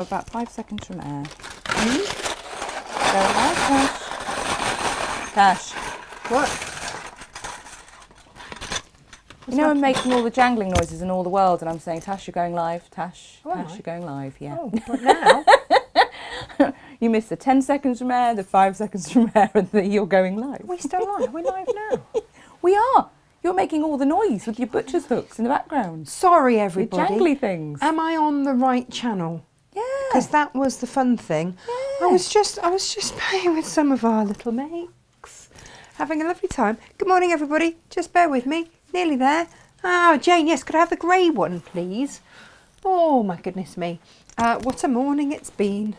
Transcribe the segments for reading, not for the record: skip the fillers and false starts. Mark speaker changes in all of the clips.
Speaker 1: About 5 seconds from air. Go live, Tash. Tash.
Speaker 2: What?
Speaker 1: You know I'm making all the jangling noises in all the world and I'm saying, Tash, you're going live. Tash,
Speaker 2: Oh,
Speaker 1: Tash, you're going live. Yeah.
Speaker 2: Oh, but now?
Speaker 1: You missed the 10 seconds from air, the 5 seconds from air, and the you're going live.
Speaker 2: Are we still live? We're live now.
Speaker 1: We are. You're making all the noise with your butcher's hooks in the background.
Speaker 2: Sorry,
Speaker 1: Your
Speaker 2: everybody.
Speaker 1: jangly things.
Speaker 2: Am I on the right channel?
Speaker 1: Yeah.
Speaker 2: Because that was the fun thing.
Speaker 1: Yeah.
Speaker 2: I was just playing with some of our little mates, having a lovely time. Good morning, everybody. Just bear with me. Nearly there. Oh, Jane, yes, could I have the grey one, please? Oh, my goodness me. What a morning it's been.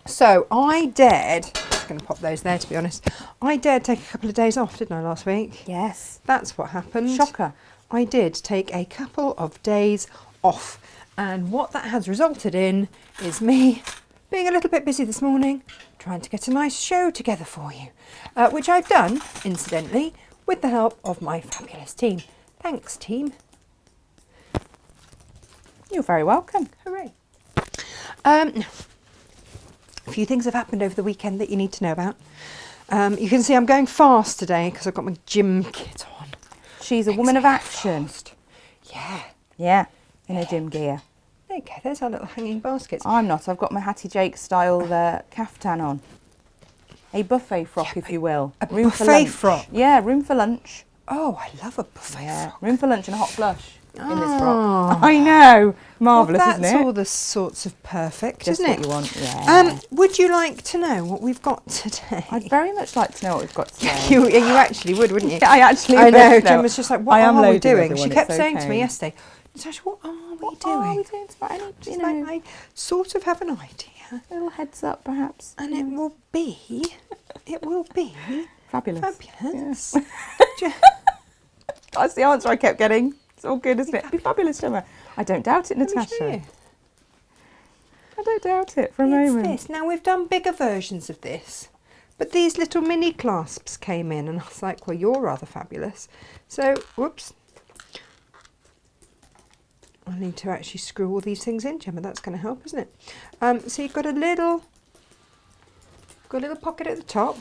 Speaker 2: So I dared, just going to pop those there to be honest, I dared take a couple of days off, didn't I, last week?
Speaker 1: Yes.
Speaker 2: That's what happened.
Speaker 1: Shocker.
Speaker 2: I did take a couple of days off, and what that has resulted in is me being a little bit busy this morning, trying to get a nice show together for you, which I've done, incidentally, with the help of my fabulous team. Thanks, team.
Speaker 1: You're very welcome.
Speaker 2: Hooray. A few things have happened over the weekend that you need to know about. You can see I'm going fast today because I've got my gym kit on.
Speaker 1: She's a woman of action.
Speaker 2: Fast. Yeah.
Speaker 1: Yeah, in her gym gear.
Speaker 2: There you go. There's our little hanging baskets.
Speaker 1: I'm not. I've got my Hattie Jake style caftan on. A buffet frock, if you will.
Speaker 2: A
Speaker 1: Room for
Speaker 2: buffet
Speaker 1: lunch.
Speaker 2: frock?
Speaker 1: Yeah, room for lunch.
Speaker 2: Oh, I love a buffet
Speaker 1: Yeah,
Speaker 2: frock.
Speaker 1: room for lunch and a hot flush in this
Speaker 2: Oh.
Speaker 1: frock. I know. Marvellous,
Speaker 2: Well,
Speaker 1: isn't
Speaker 2: that's
Speaker 1: it?
Speaker 2: all the sorts of perfect,
Speaker 1: Just
Speaker 2: isn't
Speaker 1: what
Speaker 2: it?
Speaker 1: you want, yeah.
Speaker 2: Would you like to know what we've got today?
Speaker 1: I'd very much like to know what we've got today.
Speaker 2: you actually would, wouldn't you?
Speaker 1: Yeah, I actually
Speaker 2: I
Speaker 1: would.
Speaker 2: know.
Speaker 1: No.
Speaker 2: Jen was just like, "What
Speaker 1: I am
Speaker 2: are we
Speaker 1: loading
Speaker 2: doing?"
Speaker 1: everyone,
Speaker 2: She kept
Speaker 1: it's
Speaker 2: saying to
Speaker 1: okay.
Speaker 2: me yesterday, "Natasha, what are we
Speaker 1: What
Speaker 2: doing?"
Speaker 1: are we doing tonight?
Speaker 2: She's like, I sort of have an idea,
Speaker 1: A little heads up, perhaps.
Speaker 2: and it will be
Speaker 1: Fabulous.
Speaker 2: fabulous.
Speaker 1: Yeah. That's the answer I kept getting. It's all good, isn't it? It'd be fabulous, Gemma. I don't doubt it,
Speaker 2: Let me show
Speaker 1: Natasha.
Speaker 2: you.
Speaker 1: I don't doubt it for a
Speaker 2: It's
Speaker 1: moment.
Speaker 2: this. Now we've done bigger versions of this, but these little mini clasps came in, and I was like, "Well, you're rather fabulous." So, whoops. I need to actually screw all these things in, Gemma. That's going to help, isn't it? So you've got a little pocket at the top,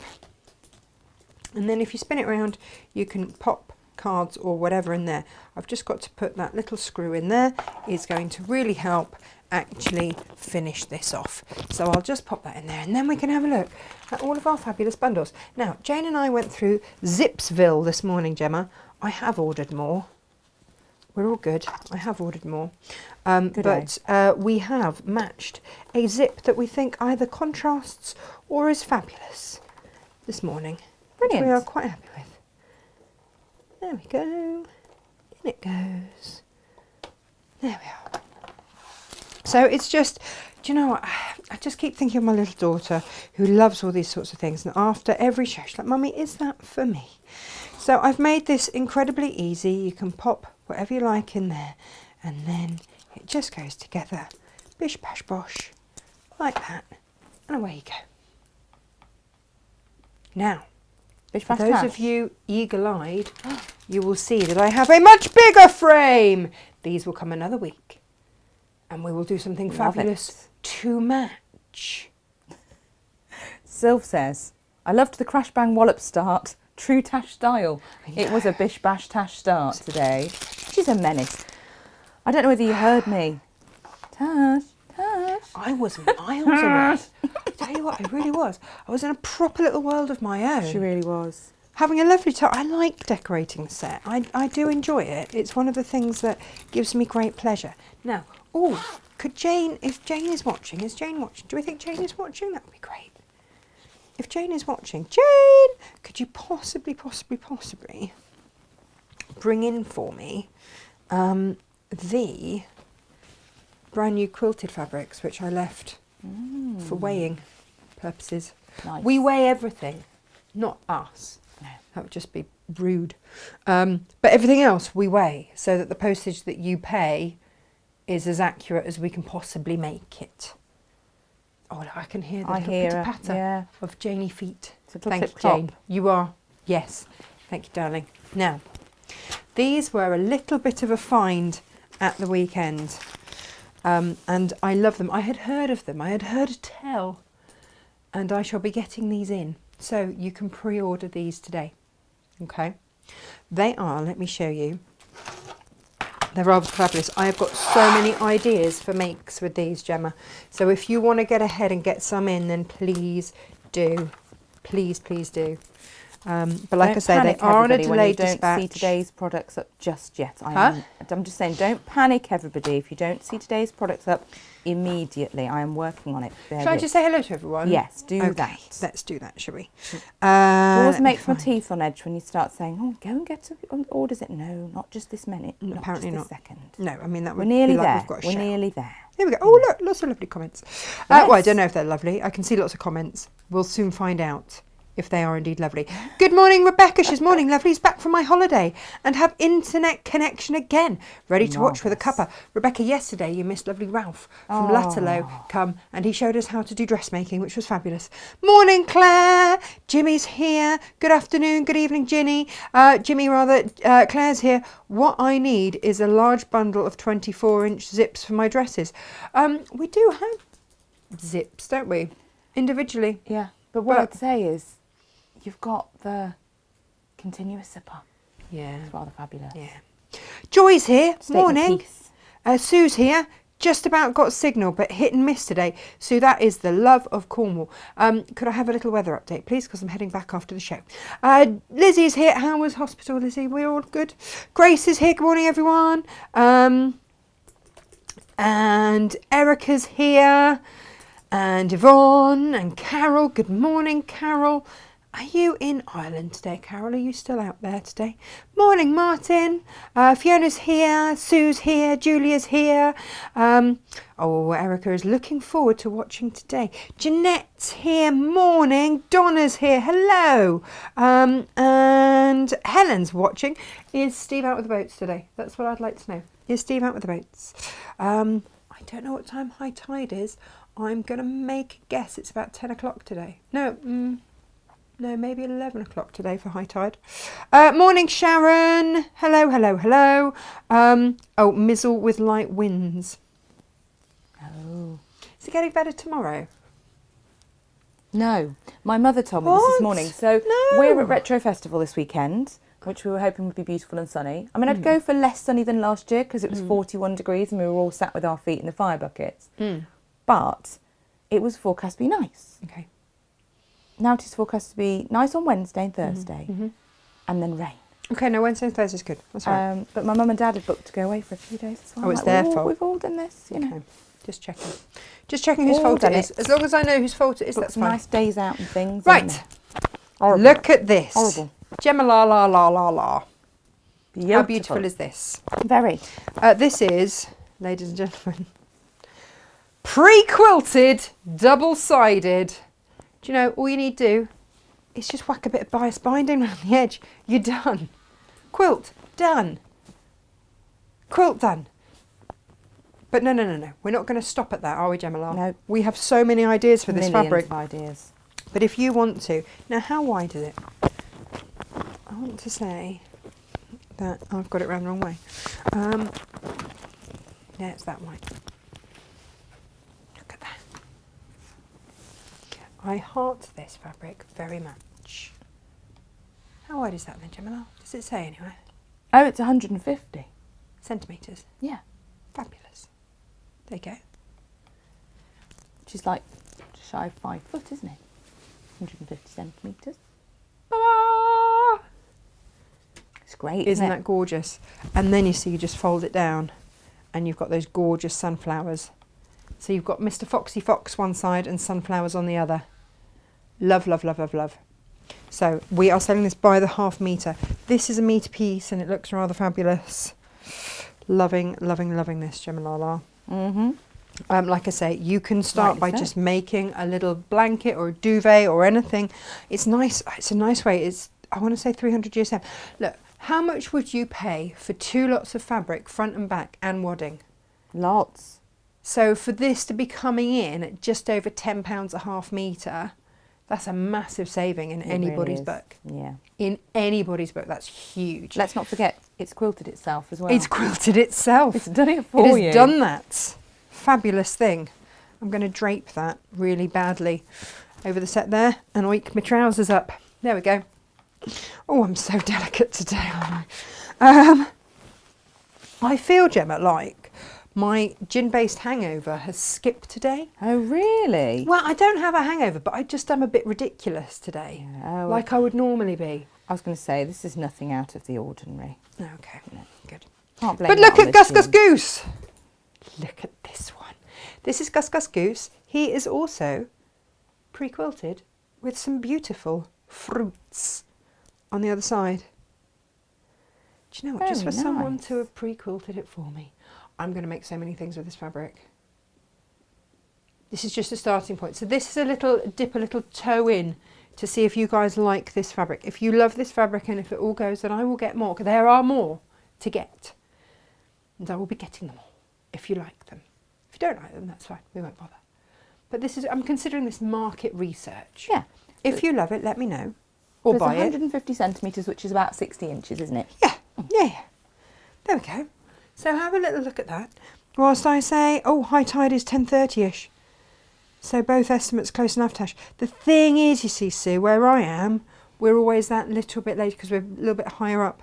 Speaker 2: and then if you spin it around, you can pop cards or whatever in there. I've just got to put that little screw in there. Is going to really help actually finish this off. So I'll just pop that in there, and then we can have a look at all of our fabulous bundles. Now, Jane and I went through Zipsville this morning, Gemma. I have ordered more. We're all good. I have ordered more. But we have matched a zip that we think either contrasts or is fabulous this morning.
Speaker 1: Brilliant.
Speaker 2: Which we are quite happy with. There we go. In it goes. There we are. So it's just, do you know what? I just keep thinking of my little daughter who loves all these sorts of things. And after every show, she's like, "Mummy, is that for me?" So I've made this incredibly easy. You can pop whatever you like in there, and then it just goes together. Bish, bash, bosh. Like that. And away you go. Now,
Speaker 1: Bish,
Speaker 2: for
Speaker 1: bash,
Speaker 2: those
Speaker 1: tash.
Speaker 2: of you eagle-eyed, you will see that I have a much bigger frame. These will come another week, and we will do something
Speaker 1: Love
Speaker 2: fabulous
Speaker 1: it.
Speaker 2: to match.
Speaker 1: Sylv says, I loved the crash bang wallop start. True Tash style. It was a bish bash tash start today. She's a menace. I don't know whether you heard me. Tash, Tash.
Speaker 2: I was miles away. I tell you what, I really was. I was in a proper little world of my own.
Speaker 1: She really was.
Speaker 2: Having a lovely time. I like decorating the set. I do enjoy it. It's one of the things that gives me great pleasure. Now, could Jane, if Jane is watching, do we think Jane is watching? That would be great. If Jane is watching, Jane, could you possibly bring in for me the brand new quilted fabrics, which I left for weighing purposes.
Speaker 1: Nice.
Speaker 2: We weigh everything, not us.
Speaker 1: No.
Speaker 2: That would just be rude. But everything else we weigh, so that the postage that you pay is as accurate as we can possibly make it. Oh, I can hear the
Speaker 1: I
Speaker 2: little
Speaker 1: hear her,
Speaker 2: pitter-patter
Speaker 1: yeah.
Speaker 2: of Janey feet.
Speaker 1: It's a little
Speaker 2: Thank you,
Speaker 1: tip-top.
Speaker 2: Jane. You are. Yes. Thank you, darling. Now, these were a little bit of a find at the weekend. And I love them. I had heard of them. I had heard tell. And I shall be getting these in. So you can pre-order these today. Okay. They are, let me show you. They're rather fabulous. I have got so many ideas for makes with these, Gemma. So if you want to get ahead and get some in, then please do. Please, please do. But like I say, they are on a delayed dispatch.
Speaker 1: Don't see today's products up just yet. I'm just saying, don't panic, everybody. If you don't see today's products up immediately, I am working on it.
Speaker 2: Shall I just say hello to everyone?
Speaker 1: Yes, do that.
Speaker 2: Let's do that, shall we?
Speaker 1: It always makes my teeth on edge when you start saying, "Oh, go and get orders." It no, not just this minute.
Speaker 2: Apparently not.
Speaker 1: This second.
Speaker 2: No, I mean that would
Speaker 1: We're nearly
Speaker 2: be like
Speaker 1: there.
Speaker 2: we've got a
Speaker 1: We're
Speaker 2: shout.
Speaker 1: nearly there.
Speaker 2: There we go. Oh look, lots of lovely comments. Well, I don't know if they're lovely. I can see lots of comments. We'll soon find out if they are indeed lovely. Good morning, Rebecca. She's morning, lovelies. Back from my holiday and have internet connection again. Ready to watch with a cuppa. Rebecca, yesterday you missed lovely Ralph from Latterlow come and he showed us how to do dressmaking, which was fabulous. Morning, Claire. Jimmy's here. Good afternoon. Good evening, Ginny. Claire's here. What I need is a large bundle of 24-inch zips for my dresses. We do have zips, don't we? Individually.
Speaker 1: Yeah, but what I'd say is, you've got the continuous zipper.
Speaker 2: Yeah.
Speaker 1: It's rather fabulous.
Speaker 2: Yeah. Joy's here.
Speaker 1: Statement
Speaker 2: Morning.
Speaker 1: piece.
Speaker 2: Sue's here. Just about got signal, but hit and miss today. Sue, that is the love of Cornwall. Could I have a little weather update, please? Because I'm heading back after the show. Lizzie's here. How was hospital, Lizzie? We're all good. Grace is here. Good morning, everyone. And Erica's here. And Yvonne and Carol. Good morning, Carol. Are you in Ireland today, Carol? Are you still out there today? Morning, Martin. Fiona's here. Sue's here. Julia's here. Erica is looking forward to watching today. Jeanette's here. Morning. Donna's here. Hello. And Helen's watching. Is Steve out with the boats today? That's what I'd like to know. Is Steve out with the boats? I don't know what time high tide is. I'm going to make a guess. It's about 10 o'clock today. No, maybe 11 o'clock today for high tide. Morning, Sharon. Hello, hello, hello. Mizzle with light winds. Oh. Is it getting better tomorrow?
Speaker 1: No. My mother told me this morning. So we're at Retro Festival this weekend, which we were hoping would be beautiful and sunny. I mean, I'd go for less sunny than last year because it was 41 degrees and we were all sat with our feet in the fire buckets. But it was forecast to be nice.
Speaker 2: Okay.
Speaker 1: Now it is forecast to be nice on Wednesday and Thursday, and then rain.
Speaker 2: Okay, no, Wednesday and Thursday's good. That's all right.
Speaker 1: But my mum and dad had booked to go away for a few days. So
Speaker 2: it's their fault.
Speaker 1: We've all done this, you know.
Speaker 2: Just checking. Just checking whose fault it is. As long as I know whose fault it is, that's
Speaker 1: some
Speaker 2: fine.
Speaker 1: nice days out and things.
Speaker 2: Right.
Speaker 1: Horrible.
Speaker 2: Look at this.
Speaker 1: Horrible.
Speaker 2: Gemma la la la la la.
Speaker 1: Beautiful.
Speaker 2: How beautiful is this?
Speaker 1: Very.
Speaker 2: This is, ladies and gentlemen, pre-quilted, double-sided. Do you know, all you need to do is just whack a bit of bias binding around the edge. You're done. Quilt, done. Quilt, done. But no. We're not going to stop at that, are we, Gemma?
Speaker 1: No.
Speaker 2: We have so many ideas for this fabric.
Speaker 1: Of ideas.
Speaker 2: But if you want to... Now, how wide is it? I want to say that... I've got it round the wrong way. Yeah, it's that wide. Look at that. I heart this fabric very much. How wide is that then, Gemma? Does it say anywhere?
Speaker 1: Oh, it's 150
Speaker 2: centimetres.
Speaker 1: Yeah.
Speaker 2: Fabulous. There you go.
Speaker 1: Which is like just shy of 5 foot, isn't it? 150 centimetres.
Speaker 2: Ah!
Speaker 1: It's great,
Speaker 2: Isn't that gorgeous? And then you see, you just fold it down and you've got those gorgeous sunflowers. So you've got Mr. Foxy Fox one side and sunflowers on the other. Love, love, love, love, love. So we are selling this by the half metre. This is a metre piece and it looks rather fabulous. Loving, loving, loving this, Gemma Lala. Like I say, you can start by just making a little blanket or a duvet or anything. It's nice. It's a nice way. It's, I want to say 300 GSM. Look, how much would you pay for 2 lots of fabric, front and back, and wadding?
Speaker 1: Lots.
Speaker 2: So for this to be coming in at just over £10 a half metre, that's a massive saving in anybody's book.
Speaker 1: Yeah.
Speaker 2: In anybody's book, that's huge.
Speaker 1: Let's not forget, it's quilted itself as well.
Speaker 2: It's quilted itself.
Speaker 1: It's done it for you.
Speaker 2: It has done that. fabulous thing. I'm going to drape that really badly over the set there and oink my trousers up. There we go. Oh, I'm so delicate today. I feel, Gemma, like my gin-based hangover has skipped today.
Speaker 1: Oh, really?
Speaker 2: Well, I don't have a hangover, but I just am a bit ridiculous today, like I would normally be.
Speaker 1: I was going to say, this is nothing out of the ordinary.
Speaker 2: Okay, good.
Speaker 1: Can't blame
Speaker 2: But
Speaker 1: that
Speaker 2: look
Speaker 1: on
Speaker 2: at
Speaker 1: this
Speaker 2: Gus Gus
Speaker 1: gin.
Speaker 2: Goose. Look at this one. This is Gus Gus Goose. He is also pre-quilted with some beautiful fruits on the other side. Do you know what? Just for
Speaker 1: Very
Speaker 2: someone
Speaker 1: nice.
Speaker 2: to have pre-quilted it for me, I'm going to make so many things with this fabric. This is just a starting point. So this is a little dip, a little toe in to see if you guys like this fabric. If you love this fabric and if it all goes, then I will get more. 'Cause there are more to get. And I will be getting them all if you like them. If you don't like them, that's fine. We won't bother. But this is, I'm considering this market research.
Speaker 1: Yeah.
Speaker 2: If you love it, let me know. Or
Speaker 1: There's
Speaker 2: buy it.
Speaker 1: 150 centimetres, which is about 60 inches, isn't it?
Speaker 2: Yeah, yeah. There we go. So have a little look at that. Whilst I say, oh, high tide is 10:30ish. So both estimates close enough, Tash. The thing is, you see, Sue, where I am, we're always that little bit late because we're a little bit higher up.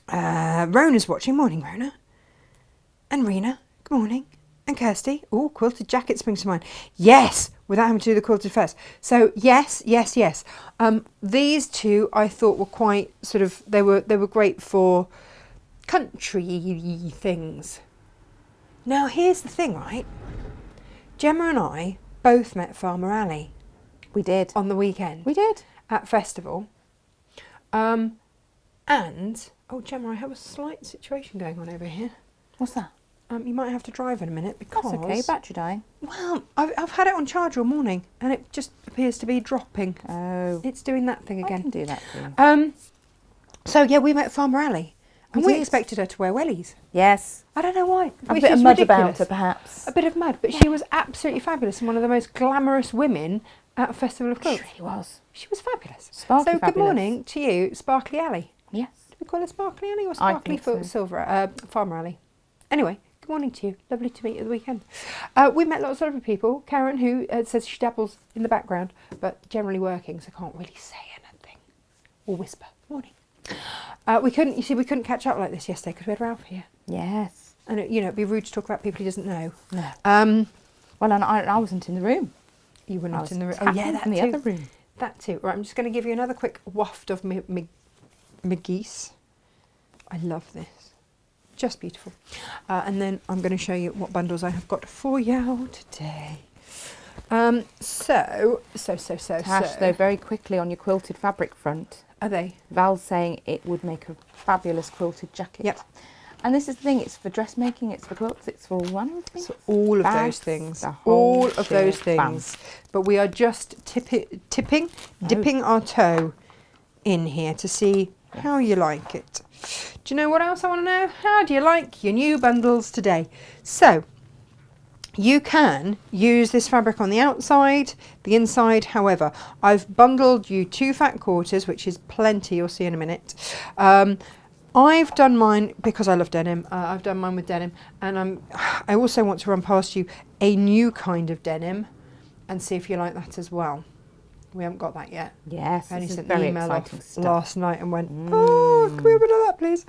Speaker 2: Rona's watching. Morning, Rona. And Rena. Good morning. And Kirsty. Oh, quilted jacket springs to mind. Yes, without having to do the quilted first. So yes. These two I thought were quite sort of, they were great for country things. Now here's the thing, right? Gemma and I both met Farmer Ali.
Speaker 1: We did.
Speaker 2: On the weekend.
Speaker 1: We did.
Speaker 2: At festival. And, oh Gemma, I have a slight situation going on over here.
Speaker 1: What's that?
Speaker 2: You might have to drive in a minute because...
Speaker 1: That's okay, battery dying.
Speaker 2: Well, I've had it on charge all morning and it just appears to be dropping.
Speaker 1: Oh.
Speaker 2: It's doing that thing
Speaker 1: I
Speaker 2: again.
Speaker 1: can do that for you.
Speaker 2: So yeah, we met Farmer Ali and
Speaker 1: We
Speaker 2: we
Speaker 1: did.
Speaker 2: expected her to wear wellies.
Speaker 1: Yes.
Speaker 2: I don't know why.
Speaker 1: A
Speaker 2: Which
Speaker 1: bit
Speaker 2: is
Speaker 1: of mud
Speaker 2: ridiculous.
Speaker 1: about her, perhaps.
Speaker 2: A bit of mud, but she was absolutely fabulous and one of the most glamorous women at a festival of
Speaker 1: She
Speaker 2: quilts.
Speaker 1: really was.
Speaker 2: She was fabulous.
Speaker 1: Sparkly
Speaker 2: so good
Speaker 1: fabulous.
Speaker 2: morning to you, Sparkly Ali.
Speaker 1: Yes.
Speaker 2: Do we call her Sparkly Ali or
Speaker 1: I
Speaker 2: Sparkly
Speaker 1: think so.
Speaker 2: Silver? Farmer Ali. Anyway, good morning to you. Lovely to meet you at the weekend. We met lots of other people. Karen, who says she dabbles in the background, but generally working, so can't really say anything or whisper. Morning. We couldn't catch up like this yesterday because we had Ralph here,
Speaker 1: Yes.
Speaker 2: and it'd be rude to talk about people he doesn't know.
Speaker 1: No. Well, and I wasn't in the room.
Speaker 2: You were
Speaker 1: I
Speaker 2: not
Speaker 1: was
Speaker 2: in the room. Oh
Speaker 1: tapping
Speaker 2: yeah, that
Speaker 1: from the
Speaker 2: too.
Speaker 1: other room.
Speaker 2: That too. Right, I'm just going to give you another quick waft of my geese. I love this. Just beautiful. And then I'm going to show you what bundles I have got for you today. So.
Speaker 1: Tash, though, very quickly on your quilted fabric front,
Speaker 2: Are they?
Speaker 1: Val's saying it would make a fabulous quilted jacket.
Speaker 2: Yep.
Speaker 1: And this is the thing, it's for dressmaking, it's for quilts, it's for one thing.
Speaker 2: So all of
Speaker 1: Bags,
Speaker 2: those things.
Speaker 1: the whole
Speaker 2: All of those
Speaker 1: shebang.
Speaker 2: things. But we are just dipping our toe in here to see how you like it. Do you know what else I want to know? How do you like your new bundles today? So, you can use this fabric on the outside, the inside, however. I've bundled you 2 fat quarters, which is plenty, you'll see in a minute. I've done mine because I love denim. I've done mine with denim, and I also want to run past you a new kind of denim and see if you like that as well. We haven't got that yet.
Speaker 1: Yes,
Speaker 2: I only
Speaker 1: this is
Speaker 2: sent the
Speaker 1: very
Speaker 2: email
Speaker 1: exciting
Speaker 2: off
Speaker 1: stuff.
Speaker 2: last night and went, oh, can we have a bit of that, please?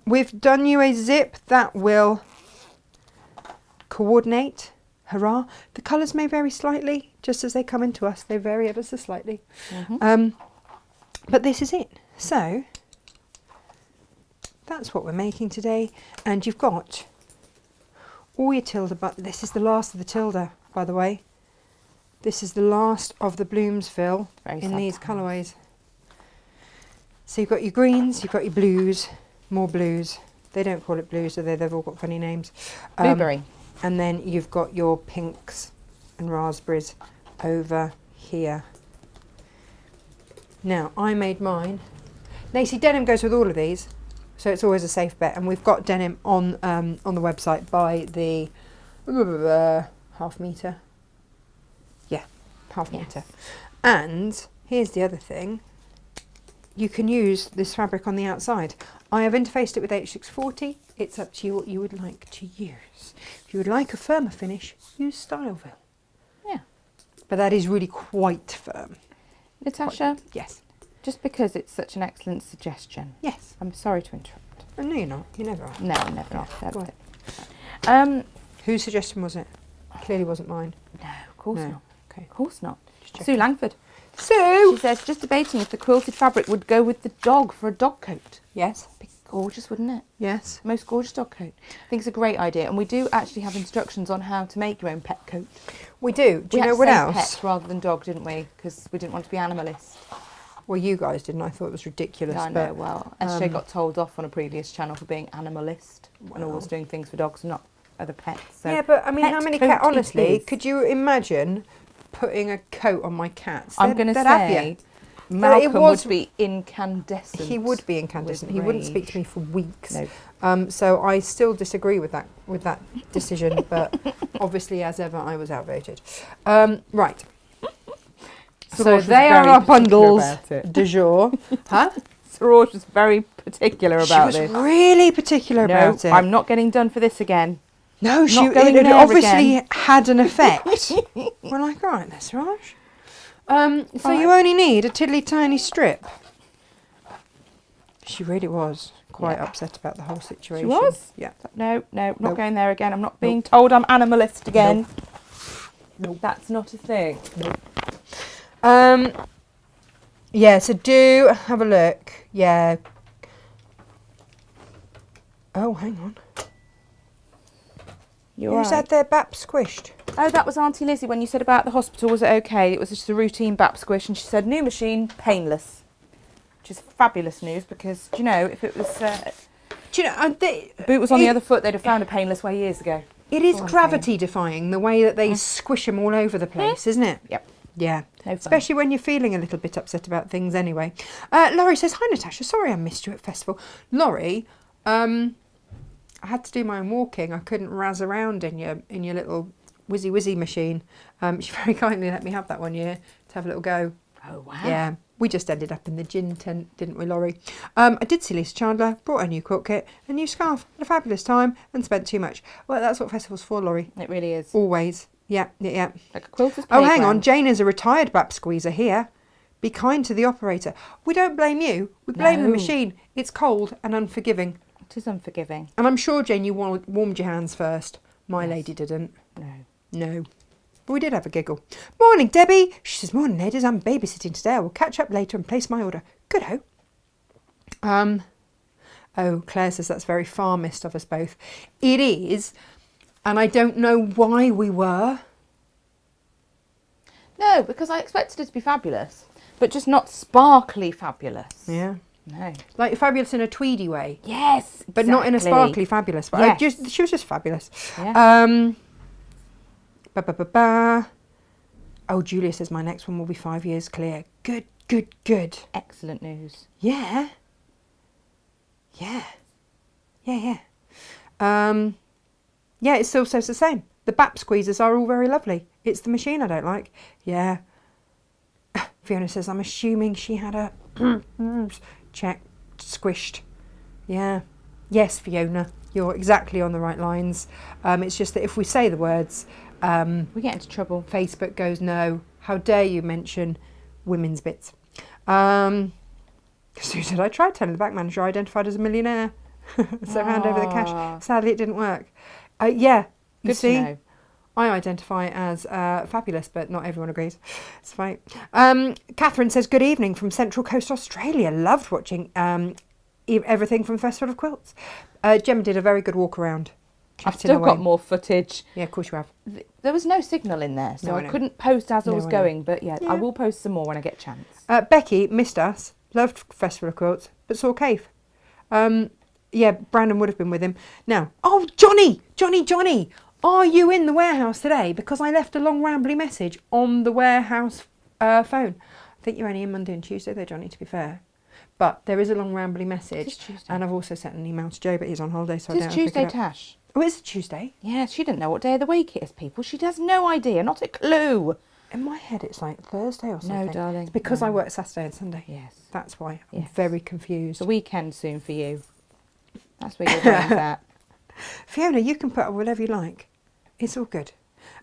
Speaker 2: We've done you a zip that will coordinate. Hurrah. The colours may vary slightly, just as they come into us. They vary ever so slightly. But this is it. So, that's what we're making today. And you've got all your tilde, but this is the last of the tilde, by the way. This is the last of the Bloomsville
Speaker 1: Very
Speaker 2: in these
Speaker 1: sometimes.
Speaker 2: colourways. So you've got your greens, you've got your blues, more blues. They don't call it blues, do they? They've all got funny names.
Speaker 1: Blueberry.
Speaker 2: And then you've got your pinks and raspberries over here. Now, I made mine. Now, you see, denim goes with all of these, so it's always a safe bet. And we've got denim on the website by the half metre. Yeah, half metre. And here's the other thing. You can use this fabric on the outside. I have interfaced it with H640. It's up to you what you would like to use. If you would like a firmer finish, use Styleville.
Speaker 1: Yeah.
Speaker 2: But that is really quite firm.
Speaker 1: Natasha,
Speaker 2: Yes.
Speaker 1: just because it's such an excellent suggestion,
Speaker 2: Yes.
Speaker 1: I'm sorry to interrupt.
Speaker 2: Oh, no, you're not. You never are.
Speaker 1: No, never not.
Speaker 2: Go on.
Speaker 1: Um,
Speaker 2: Whose suggestion was it? Clearly wasn't mine.
Speaker 1: no, of course
Speaker 2: No.
Speaker 1: not.
Speaker 2: Okay.
Speaker 1: Of course not.
Speaker 2: Just
Speaker 1: Sue Langford.
Speaker 2: Sue!
Speaker 1: She says, just debating if the quilted fabric would go with the dog for a dog coat.
Speaker 2: Yes.
Speaker 1: Be gorgeous, wouldn't it?
Speaker 2: Yes.
Speaker 1: Most gorgeous dog coat. I think it's a great idea, and we do actually have instructions on how to make your own pet coat.
Speaker 2: We do. Do
Speaker 1: We
Speaker 2: you
Speaker 1: had
Speaker 2: know
Speaker 1: to
Speaker 2: what
Speaker 1: say
Speaker 2: else?
Speaker 1: Pet rather than dog, didn't we? Because we didn't want to be animalist.
Speaker 2: Well, you guys didn't. I thought it was ridiculous.
Speaker 1: I know.
Speaker 2: but
Speaker 1: Well, SJ got told off on a previous channel for being animalist and always doing things for dogs and not other pets. So
Speaker 2: yeah, but I mean,
Speaker 1: pet
Speaker 2: how many
Speaker 1: coat
Speaker 2: cats?
Speaker 1: it
Speaker 2: Honestly,
Speaker 1: is.
Speaker 2: could you imagine putting a coat on my cats?
Speaker 1: I'm going to
Speaker 2: They'd have
Speaker 1: say
Speaker 2: you.
Speaker 1: Malcolm
Speaker 2: was-
Speaker 1: would be incandescent.
Speaker 2: He would be incandescent. He wouldn't speak to me for weeks.
Speaker 1: No.
Speaker 2: So I still disagree with that decision. But obviously, as ever, I was outvoted. Right. So
Speaker 1: Sororge was
Speaker 2: they are
Speaker 1: very
Speaker 2: our
Speaker 1: particular
Speaker 2: bundles
Speaker 1: about it.
Speaker 2: du jour. Huh?
Speaker 1: Sororge was very particular
Speaker 2: She
Speaker 1: about
Speaker 2: was
Speaker 1: this.
Speaker 2: really particular
Speaker 1: No,
Speaker 2: about it.
Speaker 1: I'm not getting done for this again.
Speaker 2: No,
Speaker 1: not going
Speaker 2: it
Speaker 1: there
Speaker 2: obviously
Speaker 1: again.
Speaker 2: had an effect. We're like, all right, that's right. So you
Speaker 1: Right.
Speaker 2: only need a tiddly tiny strip. She really was quite upset about the whole situation.
Speaker 1: She was?
Speaker 2: Yeah.
Speaker 1: No, not
Speaker 2: Nope.
Speaker 1: going there again. I'm not being told I'm animalist again.
Speaker 2: Nope.
Speaker 1: That's not a thing.
Speaker 2: Yeah, so do have a look. Yeah. Oh, hang on.
Speaker 1: You're
Speaker 2: Who's
Speaker 1: right.
Speaker 2: had their bap squished?
Speaker 1: Oh, that was Auntie Lizzie when you said about the hospital. Was it okay? It was just a routine bap squish, and she said new machine, painless, which is fabulous news because do you know if it was
Speaker 2: Do you know,
Speaker 1: the boot was on the other foot, they'd have found a painless way years ago.
Speaker 2: it is
Speaker 1: Oh, okay.
Speaker 2: gravity defying the way that they squish them all over the place, isn't it?
Speaker 1: Yep.
Speaker 2: Yeah.
Speaker 1: No fun.
Speaker 2: Especially when you're feeling a little bit upset about things anyway. Laurie says, hi Natasha, sorry I missed you at festival. Laurie, I had to do my own walking. I couldn't razz around in your little whizzy machine. She very kindly let me have that one year to have a little go.
Speaker 1: Oh wow.
Speaker 2: Yeah. We just ended up in the gin tent, didn't we, Laurie? I did see Lisa Chandler, brought a new quilt kit, a new scarf, had a fabulous time and spent too much. Well, that's what festival's for, Laurie.
Speaker 1: It really is.
Speaker 2: Always. Yeah.
Speaker 1: Like a quilter's
Speaker 2: Oh, hang
Speaker 1: playground.
Speaker 2: on. Jane is a retired bap squeezer here. Be kind to the operator. We don't blame you. We blame the
Speaker 1: No.
Speaker 2: machine. It's cold and unforgiving.
Speaker 1: It is unforgiving.
Speaker 2: And I'm sure, Jane, you warmed your hands first. My
Speaker 1: Yes.
Speaker 2: lady didn't.
Speaker 1: No.
Speaker 2: No. But we did have a giggle. Morning, Debbie. She says, morning, ladies. I'm babysitting today. I will catch up later and place my order. Good-ho. Oh, Claire says that's very farmist of us both. It is. And I don't know why we were.
Speaker 1: No, because I expected it to be fabulous, but just not sparkly fabulous.
Speaker 2: Yeah.
Speaker 1: No.
Speaker 2: Like fabulous in a tweedy way.
Speaker 1: Yes.
Speaker 2: But not in a
Speaker 1: exactly.
Speaker 2: sparkly fabulous. But
Speaker 1: Yes.
Speaker 2: she was just fabulous.
Speaker 1: Yeah.
Speaker 2: Oh, Julia says my next one will be 5 years clear. Good.
Speaker 1: Excellent news.
Speaker 2: Yeah. Yeah, it still says the same. The bap squeezers are all very lovely. It's the machine I don't like. Yeah. Fiona says, I'm assuming she had a check squished. Yeah. Yes, Fiona, you're exactly on the right lines. It's just that if we say the words,
Speaker 1: We get into trouble.
Speaker 2: Facebook goes, no, how dare you mention women's bits. Sue said, I tried telling the bank manager I identified as a millionaire. So hand over the
Speaker 1: Aw.
Speaker 2: cash. Sadly, it didn't work. Yeah, you
Speaker 1: Good
Speaker 2: see,
Speaker 1: to know.
Speaker 2: I identify as fabulous, but not everyone agrees. It's fine. Catherine says, good evening from Central Coast, Australia. Loved watching everything from Festival of Quilts. Gemma did a very good walk around.
Speaker 1: I've
Speaker 2: chatting
Speaker 1: still
Speaker 2: away.
Speaker 1: got more footage.
Speaker 2: Yeah, of course you have.
Speaker 1: There was no signal in there, so
Speaker 2: No, I
Speaker 1: I
Speaker 2: know.
Speaker 1: couldn't post as I
Speaker 2: No,
Speaker 1: was
Speaker 2: I know.
Speaker 1: going. But yeah,
Speaker 2: Yeah.
Speaker 1: I will post some more when I get a chance.
Speaker 2: Becky missed us, loved Festival of Quilts, but saw Cave. Yeah, Brandon would have been with him. Now, oh, Johnny, are you in the warehouse today? Because I left a long rambly message on the warehouse phone. I think you're only in Monday and Tuesday though, Johnny, to be fair. But there is a long rambly message.
Speaker 1: It is Tuesday.
Speaker 2: And I've also sent an email to Joe, but he's on holiday, so I
Speaker 1: It
Speaker 2: don't
Speaker 1: is
Speaker 2: know if I
Speaker 1: Tuesday,
Speaker 2: pick it up.
Speaker 1: Tash.
Speaker 2: Oh, it's a Tuesday.
Speaker 1: Yeah, she didn't know what day of the week it is, people. She has no idea, not a clue.
Speaker 2: In my head, it's like Thursday or something.
Speaker 1: No, darling.
Speaker 2: It's because
Speaker 1: no.
Speaker 2: I work Saturday and Sunday.
Speaker 1: Yes.
Speaker 2: That's why. I'm
Speaker 1: Yes.
Speaker 2: very confused.
Speaker 1: It's a weekend soon for you. That's where your brain's at.
Speaker 2: Fiona, you can put up whatever you like. It's all good.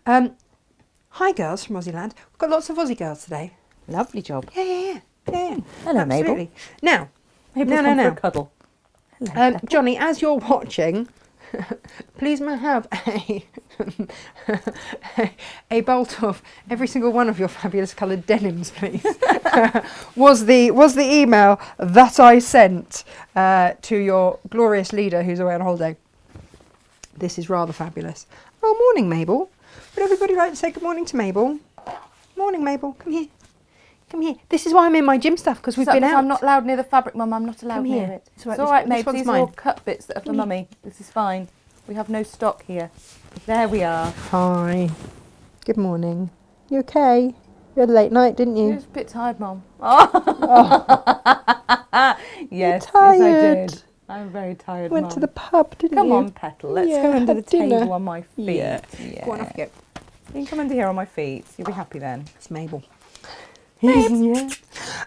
Speaker 2: Hi girls from Aussieland. We've got lots of Aussie girls today.
Speaker 1: Lovely job.
Speaker 2: Yeah.
Speaker 1: Hello,
Speaker 2: Absolutely.
Speaker 1: Mabel.
Speaker 2: Now,
Speaker 1: Mabel's come for a cuddle. Hello,
Speaker 2: Johnny, as you're watching, please may I have a bolt of every single one of your fabulous coloured denims, please. was the email that I sent to your glorious leader who's away on holiday. This is rather fabulous. Oh, morning, Mabel. Would everybody like to say good morning to Mabel? Morning, Mabel. Come here. Come here. This is why I'm in my gym stuff, because we've been out.
Speaker 1: I'm not allowed near the fabric, Mum. I'm not allowed
Speaker 2: Come
Speaker 1: near
Speaker 2: here.
Speaker 1: it.
Speaker 2: It's all right,
Speaker 1: It's all right,
Speaker 2: this
Speaker 1: Mabel.
Speaker 2: one's
Speaker 1: These are all
Speaker 2: mine.
Speaker 1: cut bits that are for Mummy. This is fine. We have no stock here. There we are.
Speaker 2: Hi. Good morning. You okay? You had a late night, didn't
Speaker 1: You're
Speaker 2: you?
Speaker 1: just a bit tired, Mum. Yes,
Speaker 2: tired.
Speaker 1: yes, I did. I'm very tired,
Speaker 2: Went
Speaker 1: Mum.
Speaker 2: to the pub, didn't
Speaker 1: Come
Speaker 2: you?
Speaker 1: on, Petal. Let's
Speaker 2: Yeah,
Speaker 1: go under
Speaker 2: had
Speaker 1: the table
Speaker 2: dinner.
Speaker 1: on my feet.
Speaker 2: Yeah.
Speaker 1: Yeah.
Speaker 2: Go on, off you go.
Speaker 1: You can come under here on my feet. You'll be happy then.
Speaker 2: It's Mabel.
Speaker 1: Yeah.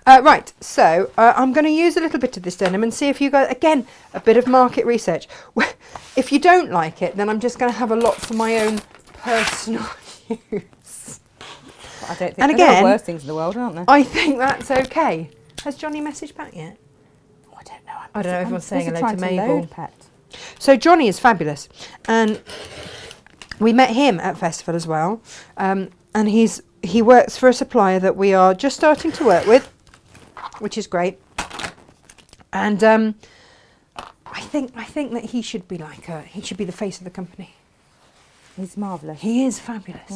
Speaker 2: Right, so I'm going to use a little bit of this denim and see if you guys, again, a bit of market research. If you don't like it, then I'm just going to have a lot for my own personal use.
Speaker 1: I don't think
Speaker 2: And
Speaker 1: there
Speaker 2: again,
Speaker 1: are worse things in the world, aren't there?
Speaker 2: I think that's okay. Has Johnny messaged back yet?
Speaker 1: Oh, I don't know.
Speaker 2: I don't know, everyone's saying hello
Speaker 1: trying
Speaker 2: to Mabel.
Speaker 1: load, Pet.
Speaker 2: So Johnny is fabulous, and we met him at festival as well, and he works for a supplier that we are just starting to work with, which is great. And I think that he should be he should be the face of the company.
Speaker 1: He's marvellous.
Speaker 2: He is fabulous.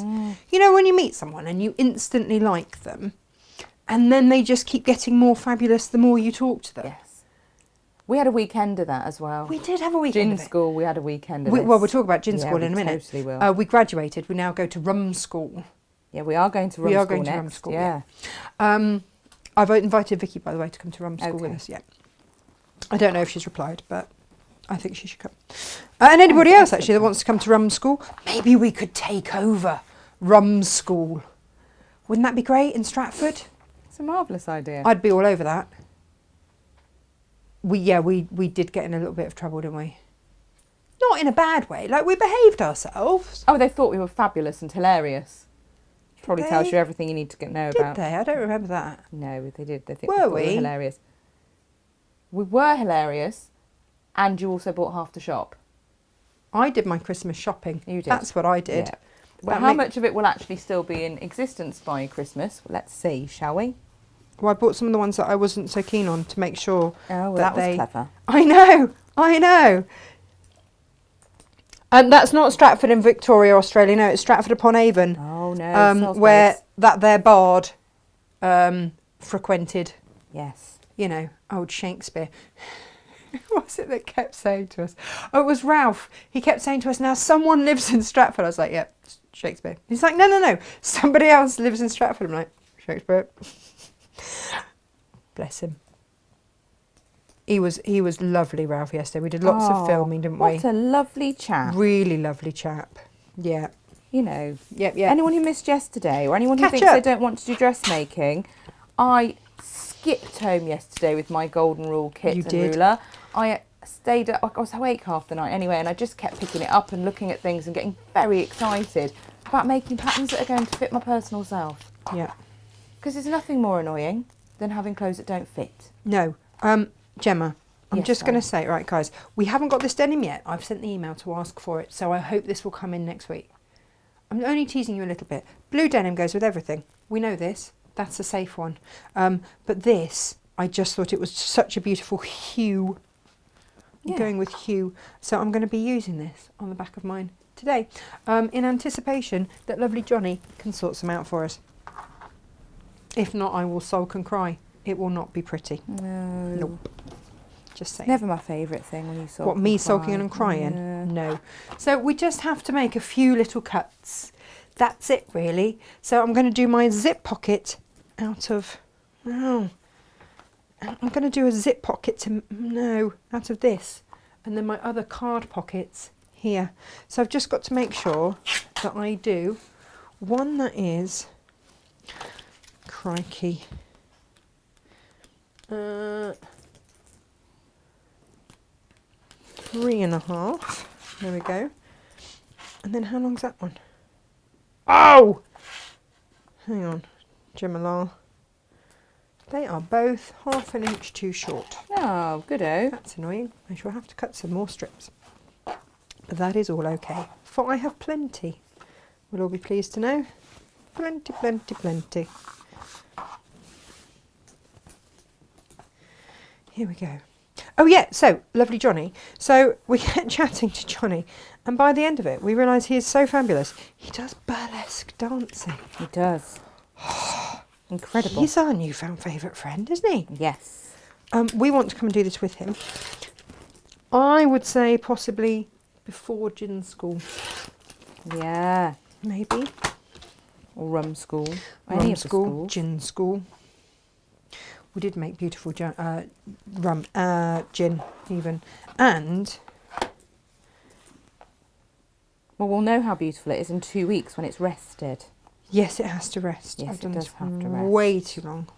Speaker 2: You know, when you meet someone and you instantly like them, and then they just keep getting more fabulous the more you talk to them.
Speaker 1: Yes. We had a weekend of that as well.
Speaker 2: We did have a weekend
Speaker 1: Gin
Speaker 2: of it.
Speaker 1: school, we had a weekend of it.
Speaker 2: Well, we'll talk about gin
Speaker 1: Yeah,
Speaker 2: school
Speaker 1: we
Speaker 2: in a minute.
Speaker 1: totally will.
Speaker 2: We graduated. We now go to rum school.
Speaker 1: Yeah, we are going to rum
Speaker 2: We are
Speaker 1: school
Speaker 2: going to
Speaker 1: next.
Speaker 2: rum school,
Speaker 1: Yeah.
Speaker 2: I've invited Vicky, by the way, to come to rum school with
Speaker 1: Okay.
Speaker 2: us. Yeah. I don't know if she's replied, but I think she should come. And anybody else actually that wants to come to rum school, maybe we could take over rum school. Wouldn't that be great in Stratford?
Speaker 1: It's a marvellous idea.
Speaker 2: I'd be all over that. We did get in a little bit of trouble, didn't we? Not in a bad way. Like, we behaved ourselves.
Speaker 1: Oh, they thought we were fabulous and hilarious. Probably
Speaker 2: Did
Speaker 1: tells
Speaker 2: they?
Speaker 1: you everything you need to know
Speaker 2: Did
Speaker 1: about.
Speaker 2: they? I don't remember that.
Speaker 1: No, they did. They
Speaker 2: Were
Speaker 1: thought we
Speaker 2: we?
Speaker 1: were hilarious. We were hilarious, and you also bought half the shop.
Speaker 2: I did my Christmas shopping.
Speaker 1: You did.
Speaker 2: That's what I did.
Speaker 1: Yeah. Well, how much of it will actually still be in existence by Christmas? Let's see, shall we?
Speaker 2: Well, I bought some of the ones that I wasn't so keen on to make sure.
Speaker 1: Oh, well,
Speaker 2: that
Speaker 1: that was clever.
Speaker 2: I know. And that's not Stratford in Victoria, Australia. No, it's Stratford upon Avon.
Speaker 1: Oh no,
Speaker 2: where that their bard frequented.
Speaker 1: Yes.
Speaker 2: You know, old Shakespeare. Who was it that kept saying to us? Oh, it was Ralph. He kept saying to us, now someone lives in Stratford. I was like, yeah, Shakespeare. He's like, no. Somebody else lives in Stratford. I'm like, Shakespeare. Bless him. He was lovely, Ralph, yesterday. We did lots of filming, didn't we?
Speaker 1: What a lovely chap.
Speaker 2: Really lovely chap. Yeah.
Speaker 1: You know.
Speaker 2: Yep.
Speaker 1: Anyone who missed yesterday or anyone who
Speaker 2: Catch
Speaker 1: thinks
Speaker 2: up.
Speaker 1: they don't want to do dressmaking, I skipped home yesterday with my golden rule kit
Speaker 2: You
Speaker 1: and
Speaker 2: did.
Speaker 1: ruler. I stayed up, I was awake half the night anyway, and I just kept picking it up and looking at things and getting very excited about making patterns that are going to fit my personal self.
Speaker 2: Yeah.
Speaker 1: Because there's nothing more annoying than having clothes that don't fit.
Speaker 2: No. Gemma, I'm
Speaker 1: Yes,
Speaker 2: just going to
Speaker 1: darling.
Speaker 2: say, right, guys, we haven't got this denim yet. I've sent the email to ask for it, so I hope this will come in next week. I'm only teasing you a little bit. Blue denim goes with everything. We know this. That's a safe one. But this, I just thought it was such a beautiful hue.
Speaker 1: Yeah.
Speaker 2: Going with hue. So I'm going to be using this on the back of mine today in anticipation that lovely Johnny can sort some out for us. If not, I will sulk and cry. It will not be pretty.
Speaker 1: No.
Speaker 2: Nope. Just saying.
Speaker 1: Never my favourite thing when you sulk.
Speaker 2: What, me sulking and crying?
Speaker 1: Yeah.
Speaker 2: No. So we just have to make a few little cuts. That's it, really. So I'm going to do my zip pocket out of... Oh. I'm going to do a zip pocket out of this. And then my other card pockets here. So I've just got to make sure that I do one that is... Crikey. 3.5. There we go. And then how long's that one? Oh! Hang on, Gemalal. They are both 1/2 inch too short.
Speaker 1: Oh, good-o.
Speaker 2: That's annoying. I shall have to cut some more strips. But that is all okay, for I have plenty. We'll all be pleased to know. Plenty, plenty, plenty. Here we go. Oh yeah, so, lovely Johnny. So we get chatting to Johnny, and by the end of it, we realise he is so fabulous. He does burlesque dancing.
Speaker 1: He does. Incredible.
Speaker 2: He's our newfound favourite friend, isn't he?
Speaker 1: Yes.
Speaker 2: We want to come and do this with him. I would say possibly before gin school,
Speaker 1: Yeah.
Speaker 2: maybe.
Speaker 1: Or rum school.
Speaker 2: Rum
Speaker 1: Any of the
Speaker 2: school,
Speaker 1: schools.
Speaker 2: gin school. We did make beautiful rum, gin even. And
Speaker 1: Well, we'll know how beautiful it is in 2 weeks when it's rested.
Speaker 2: yes, it has to rest.
Speaker 1: Yes,
Speaker 2: I've done
Speaker 1: it does
Speaker 2: this
Speaker 1: have to rest.
Speaker 2: way too long.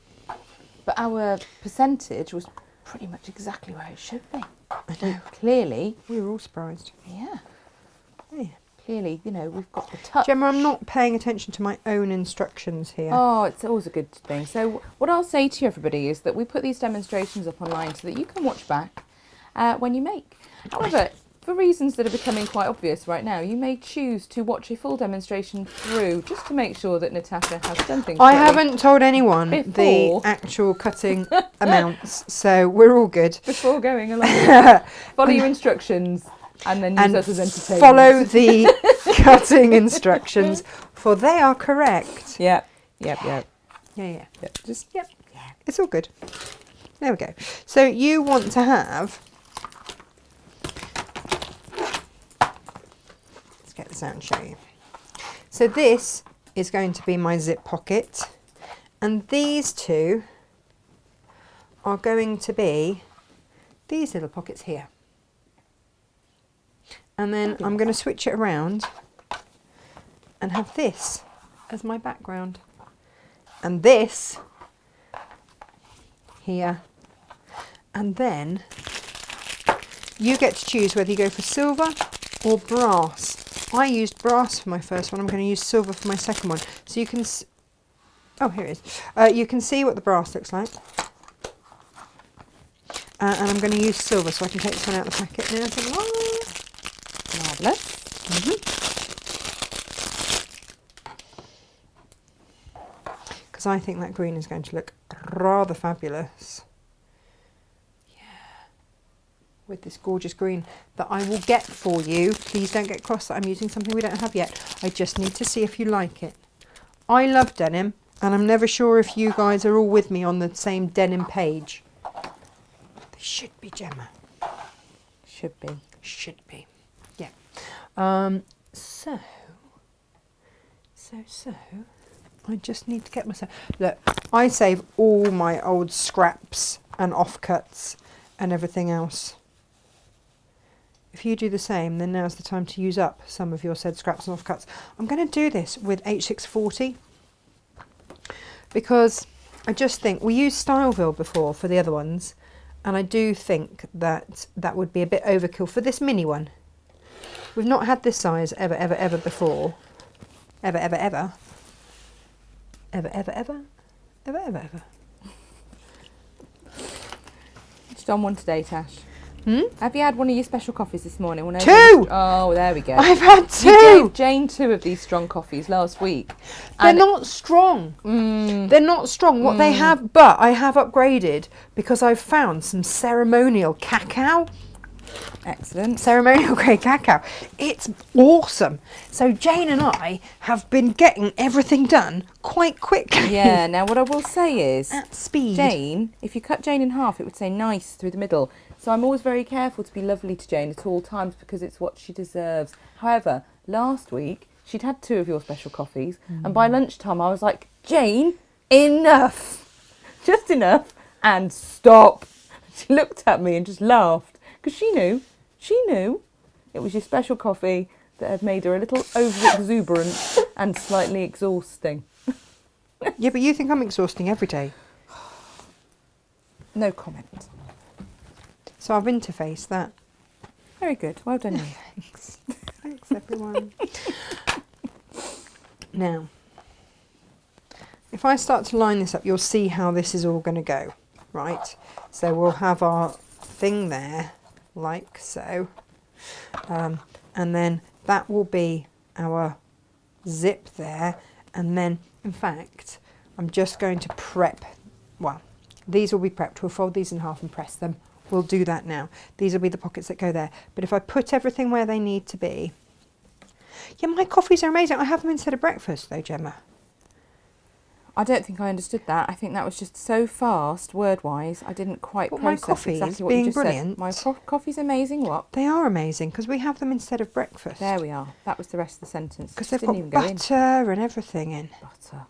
Speaker 1: But our percentage was pretty much exactly where it should be.
Speaker 2: I know.
Speaker 1: Clearly,
Speaker 2: We were all surprised.
Speaker 1: yeah.
Speaker 2: Yeah.
Speaker 1: Clearly, you know, we've got the touch.
Speaker 2: Gemma, I'm not paying attention to my own instructions here.
Speaker 1: Oh, it's always a good thing. So what I'll say to everybody is that we put these demonstrations up online so that you can watch back when you make. However, for reasons that are becoming quite obvious right now, you may choose to watch a full demonstration through just to make sure that Natasha has done things
Speaker 2: I
Speaker 1: correctly.
Speaker 2: haven't told anyone the
Speaker 1: Before.
Speaker 2: actual cutting amounts, so we're all good.
Speaker 1: Before going along. Follow your instructions and then use
Speaker 2: And
Speaker 1: us as entertainment.
Speaker 2: follow the cutting instructions, for they are correct.
Speaker 1: Yep.
Speaker 2: Yeah.
Speaker 1: Just
Speaker 2: Yep. It's all good. There we go. So you want to have... Let's get this out and show you. So this is going to be my zip pocket. And these two are going to be these little pockets here. And then I'm going to switch it around and have this as my background. And this here. And then you get to choose whether you go for silver or brass. I used brass for my first one. I'm going to use silver for my second one. So you can... Oh, here it is. You can see what the brass looks like. And I'm going to use silver so I can take this one out of the packet now.
Speaker 1: marvellous.
Speaker 2: Because I think that green is going to look rather fabulous. Yeah. With this gorgeous green that I will get for you. Please don't get cross that I'm using something we don't have yet. I just need to see if you like it. I love denim, and I'm never sure if you guys are all with me on the same denim page. They should be, Gemma.
Speaker 1: Should be.
Speaker 2: Should be. Yeah. So I just need to get myself... Look, I save all my old scraps and offcuts and everything else. If you do the same, then now's the time to use up some of your said scraps and offcuts. I'm going to do this with H640 because I just think... We used Styleville before for the other ones, and I do think that that would be a bit overkill for this mini one. We've not had this size ever before. Ever.
Speaker 1: Just on one today, Tash. Have you had one of your special coffees this morning?
Speaker 2: Two!
Speaker 1: Oh, there we go.
Speaker 2: I've had two!
Speaker 1: You gave Jane 2 of these strong coffees last week.
Speaker 2: They're
Speaker 1: And-
Speaker 2: not strong. They're not strong. What they have, but I have upgraded because I've found some ceremonial cacao.
Speaker 1: Excellent.
Speaker 2: Ceremonial grade cacao. It's awesome. So Jane and I have been getting everything done quite quickly.
Speaker 1: Yeah, now what I will say is,
Speaker 2: At speed.
Speaker 1: Jane, if you cut Jane in half, it would say nice through the middle. So I'm always very careful to be lovely to Jane at all times because it's what she deserves. However, last week, she'd had 2 of your special coffees, and by lunchtime I was like, Jane, enough. Just enough, and stop. She looked at me and just laughed because she knew it was your special coffee that had made her a little over-exuberant and slightly exhausting.
Speaker 2: Yeah, but you think I'm exhausting every day.
Speaker 1: No comment.
Speaker 2: So I've interfaced that.
Speaker 1: Very good. Well done. You.
Speaker 2: Thanks. Thanks, everyone. Now, if I start to line this up, you'll see how this is all going to go, right? So we'll have our thing there, like so. And then that will be our zip there. And then, in fact, I'm just going to prep, well, these will be prepped. We'll fold these in half and press them. We'll do that now. These will be the pockets that go there. But if I put everything where they need to be. Yeah, my coffees are amazing. I have them instead of breakfast though, Gemma.
Speaker 1: I don't think I understood that. I think that was just so fast, word-wise, I didn't quite
Speaker 2: But my
Speaker 1: process
Speaker 2: coffee
Speaker 1: exactly
Speaker 2: is
Speaker 1: what you
Speaker 2: being
Speaker 1: just
Speaker 2: brilliant.
Speaker 1: said. My coffee's amazing, what?
Speaker 2: They are amazing because we have them instead of breakfast.
Speaker 1: There we are. That was the rest of the sentence.
Speaker 2: Because they've
Speaker 1: Didn't even
Speaker 2: got
Speaker 1: go in.
Speaker 2: butter and everything in.
Speaker 1: Butter.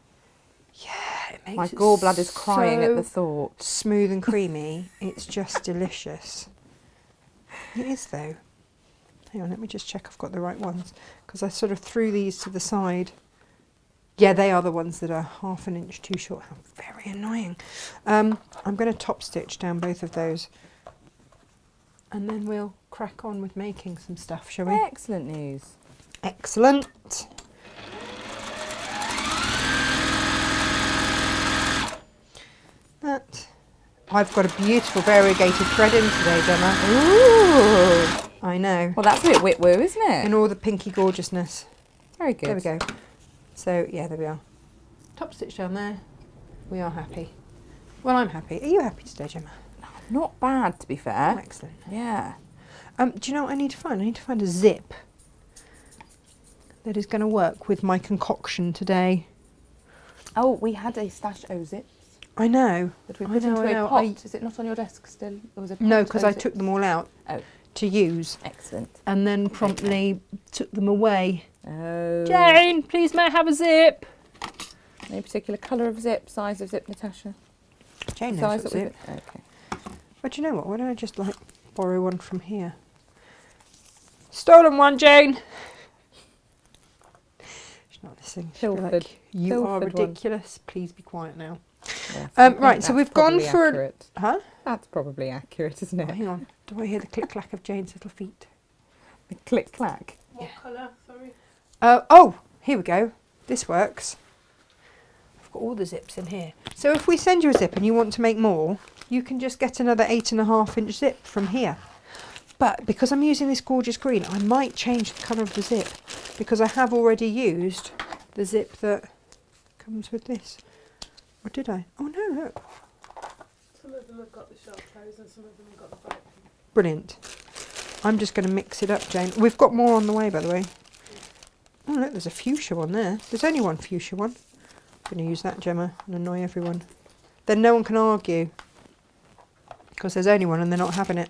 Speaker 2: Yeah, it makes
Speaker 1: My
Speaker 2: it
Speaker 1: gallbladder's crying at
Speaker 2: so
Speaker 1: the thought.
Speaker 2: smooth and creamy. It's just delicious. It is though. Hang on, let me just check I've got the right ones because I sort of threw these to the side. Yeah, they are the ones that are 1/2 inch too short. How very annoying. I'm going to top stitch down both of those and then we'll crack on with making some stuff, shall we?
Speaker 1: Excellent news.
Speaker 2: Excellent. That. I've got a beautiful variegated thread in today, Gemma.
Speaker 1: Ooh.
Speaker 2: I know.
Speaker 1: Well, that's a bit whit-woo, isn't it?
Speaker 2: In all the pinky gorgeousness.
Speaker 1: Very good.
Speaker 2: There we go. So, yeah, there we are. Top stitch down there. We are happy. Well, I'm happy. Are you happy today, Gemma?
Speaker 1: Not bad, to be fair.
Speaker 2: Oh, excellent.
Speaker 1: Yeah.
Speaker 2: Do you know what I need to find? I need to find a zip that is going to work with my concoction today.
Speaker 1: Oh, we had a stash of zips
Speaker 2: I know.
Speaker 1: that we
Speaker 2: I
Speaker 1: put
Speaker 2: know,
Speaker 1: into
Speaker 2: I
Speaker 1: a
Speaker 2: know.
Speaker 1: pot. Is it not on your desk still? Or was it
Speaker 2: No,
Speaker 1: pot
Speaker 2: because
Speaker 1: of
Speaker 2: I took
Speaker 1: zips?
Speaker 2: them all out
Speaker 1: Oh,
Speaker 2: to use
Speaker 1: excellent.
Speaker 2: and then promptly took them away.
Speaker 1: Oh.
Speaker 2: Jane, please may I have a zip?
Speaker 1: Any particular colour of zip, size of zip, Natasha?
Speaker 2: Jane knows
Speaker 1: Size
Speaker 2: what
Speaker 1: that we
Speaker 2: zip.
Speaker 1: put- Okay.
Speaker 2: But do you know what? Why don't I just like borrow one from here? Stolen one, Jane. She's not listening. She'll be like,
Speaker 1: Pilfered.
Speaker 2: you are
Speaker 1: Pilfered one.
Speaker 2: ridiculous. Please be quiet now.
Speaker 1: Yes, I think
Speaker 2: Right, so
Speaker 1: that's
Speaker 2: we've gone
Speaker 1: probably
Speaker 2: for
Speaker 1: accurate.
Speaker 2: Huh?
Speaker 1: That's probably accurate, isn't
Speaker 2: Oh,
Speaker 1: it?
Speaker 2: hang on. Do I hear the click clack of Jane's little feet?
Speaker 1: The click clack.
Speaker 3: What colour? Sorry.
Speaker 2: Oh, here we go. This works. I've got all the zips in here. So if we send you a zip and you want to make more, you can just get another 8.5 inch zip from here. But because I'm using this gorgeous green, I might change the colour of the zip because I have already used the zip that comes with this. Or did I? Oh no, look.
Speaker 3: Some of them have got the sharp toes and some of them have got the bright pink.
Speaker 2: Brilliant. I'm just going to mix it up, Jane. We've got more on the way, by the way. Oh look, there's a fuchsia one there. There's only one fuchsia one. I'm going to use that, Gemma, and annoy everyone. Then no one can argue because there's only one and they're not having it.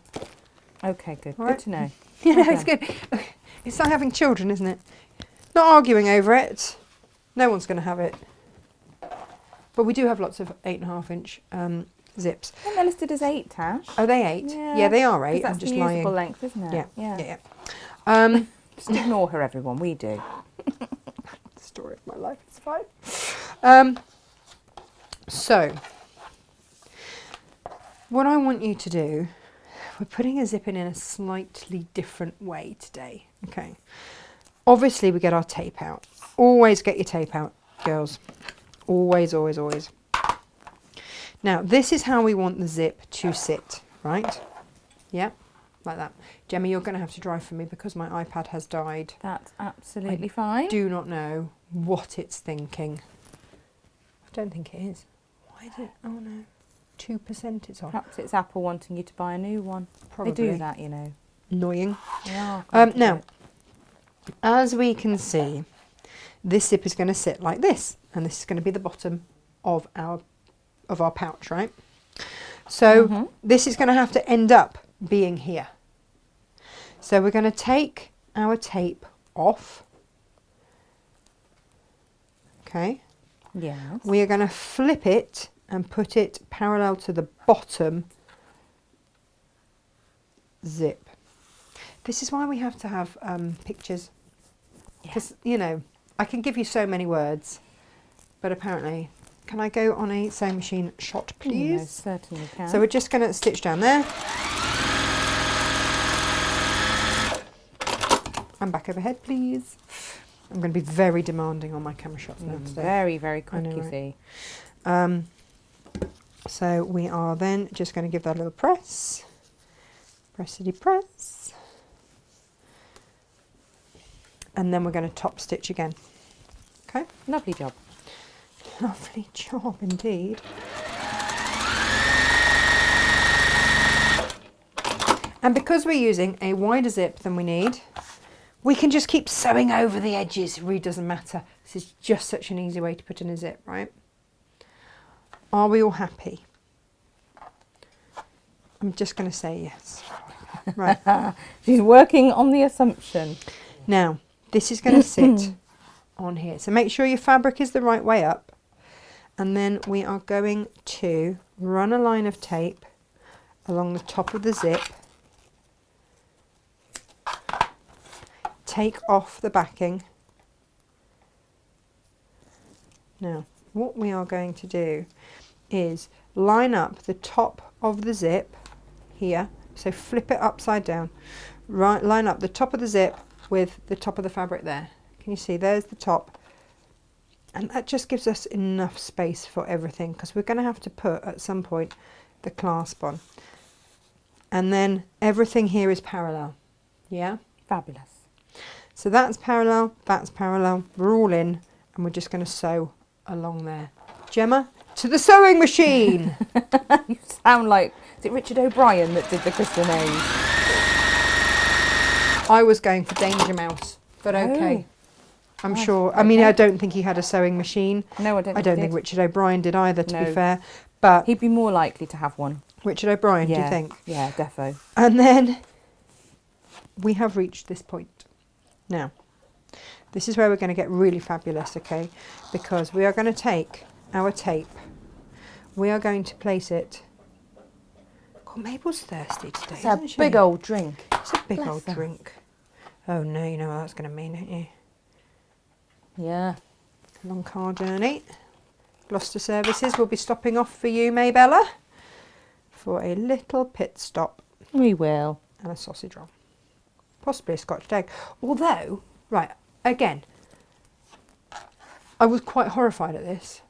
Speaker 1: Okay, good.
Speaker 2: All
Speaker 1: Good
Speaker 2: right.
Speaker 1: to know.
Speaker 2: Yeah,
Speaker 1: Okay.
Speaker 2: it's good. It's like having children, isn't it? Not arguing over it. No one's going to have it. But we do have lots of 8.5 inch zips.
Speaker 1: I think they're listed as 8, Tash.
Speaker 2: Are they 8? Yeah, they are 8.
Speaker 1: That's
Speaker 2: I'm just
Speaker 1: the usable
Speaker 2: lying.
Speaker 1: length, isn't it?
Speaker 2: Yeah.
Speaker 1: Just ignore her, everyone. We do.
Speaker 2: Story of my life. It's fine. So, what I want you to do, we're putting a zip in a slightly different way today. Okay. Obviously, we get our tape out. Always get your tape out, girls. Always, always, always. Now, this is how we want the zip to sit, right? Yeah, like that. Gemma, you're going to have to drive for me because my iPad has died.
Speaker 1: That's absolutely fine.
Speaker 2: Do not know what it's thinking. I don't think it is. Why is it? Oh no, 2% it's on.
Speaker 1: Perhaps it's Apple wanting you to buy a new one.
Speaker 2: Probably.
Speaker 1: They do that, you know.
Speaker 2: Annoying.
Speaker 1: They are.
Speaker 2: Now, as we can see, this zip is going to sit like this, and this is going to be the bottom of our pouch, right? So this is going to have to end up being here. So we're going to take our tape off. Okay.
Speaker 1: Yes.
Speaker 2: We are going to flip it and put it parallel to the bottom zip. This is why we have to have pictures. Because, you know, I can give you so many words, but apparently, can I go on a sewing machine shot,
Speaker 1: You
Speaker 2: please?
Speaker 1: most certainly can.
Speaker 2: So we're just going to stitch down there. And back overhead, please. I'm going to be very demanding on my camera shots now today.
Speaker 1: Very, very quick,
Speaker 2: know,
Speaker 1: you
Speaker 2: right?
Speaker 1: see.
Speaker 2: So we are then just going to give that a little press. Pressity press. And then we're going to top stitch again. Okay?
Speaker 1: Lovely job.
Speaker 2: Lovely job indeed. And because we're using a wider zip than we need, we can just keep sewing over the edges. It really doesn't matter. This is just such an easy way to put in a zip, right? Are we all happy? I'm just going to say yes. Right.
Speaker 1: She's working on the assumption.
Speaker 2: Now, this is going to sit on here. So make sure your fabric is the right way up. And then we are going to run a line of tape along the top of the zip. Take off the backing. Now, what we are going to do is line up the top of the zip here. So flip it upside down. Right, line up the top of the zip with the top of the fabric there. Can you see? There's the top. And that just gives us enough space for everything, because we're going to have to put at some point the clasp on. And then everything here is parallel. Yeah?
Speaker 1: Fabulous.
Speaker 2: So that's parallel, we're all in, and we're just going to sew along there. Gemma, to the sewing machine!
Speaker 1: You sound like, is it Richard O'Brien that did the Crystal Maze?
Speaker 2: I was going for Danger Mouse, but okay. I'm
Speaker 1: Nice.
Speaker 2: sure. I mean, I don't think he had a sewing machine.
Speaker 1: No, I don't
Speaker 2: I don't
Speaker 1: he
Speaker 2: think
Speaker 1: did.
Speaker 2: Richard O'Brien did either, to be
Speaker 1: No.
Speaker 2: fair. But
Speaker 1: He'd be more likely to have one.
Speaker 2: Richard O'Brien,
Speaker 1: Yeah.
Speaker 2: do you think?
Speaker 1: Yeah, defo.
Speaker 2: And then we have reached this point. Now, this is where we're going to get really fabulous, okay? Because we are going to take our tape. We are going to place it. God, Mabel's thirsty today,
Speaker 1: It's a
Speaker 2: isn't she?
Speaker 1: big old drink.
Speaker 2: It's a big
Speaker 1: Bless
Speaker 2: old
Speaker 1: her.
Speaker 2: drink. Oh no, you know what that's going to mean, don't you?
Speaker 1: Yeah.
Speaker 2: Long car journey. Gloucester services will be stopping off for you, Maybella, for a little pit stop
Speaker 1: We will.
Speaker 2: and a sausage roll. Possibly a scotched egg. Although, right, again, I was quite horrified at this.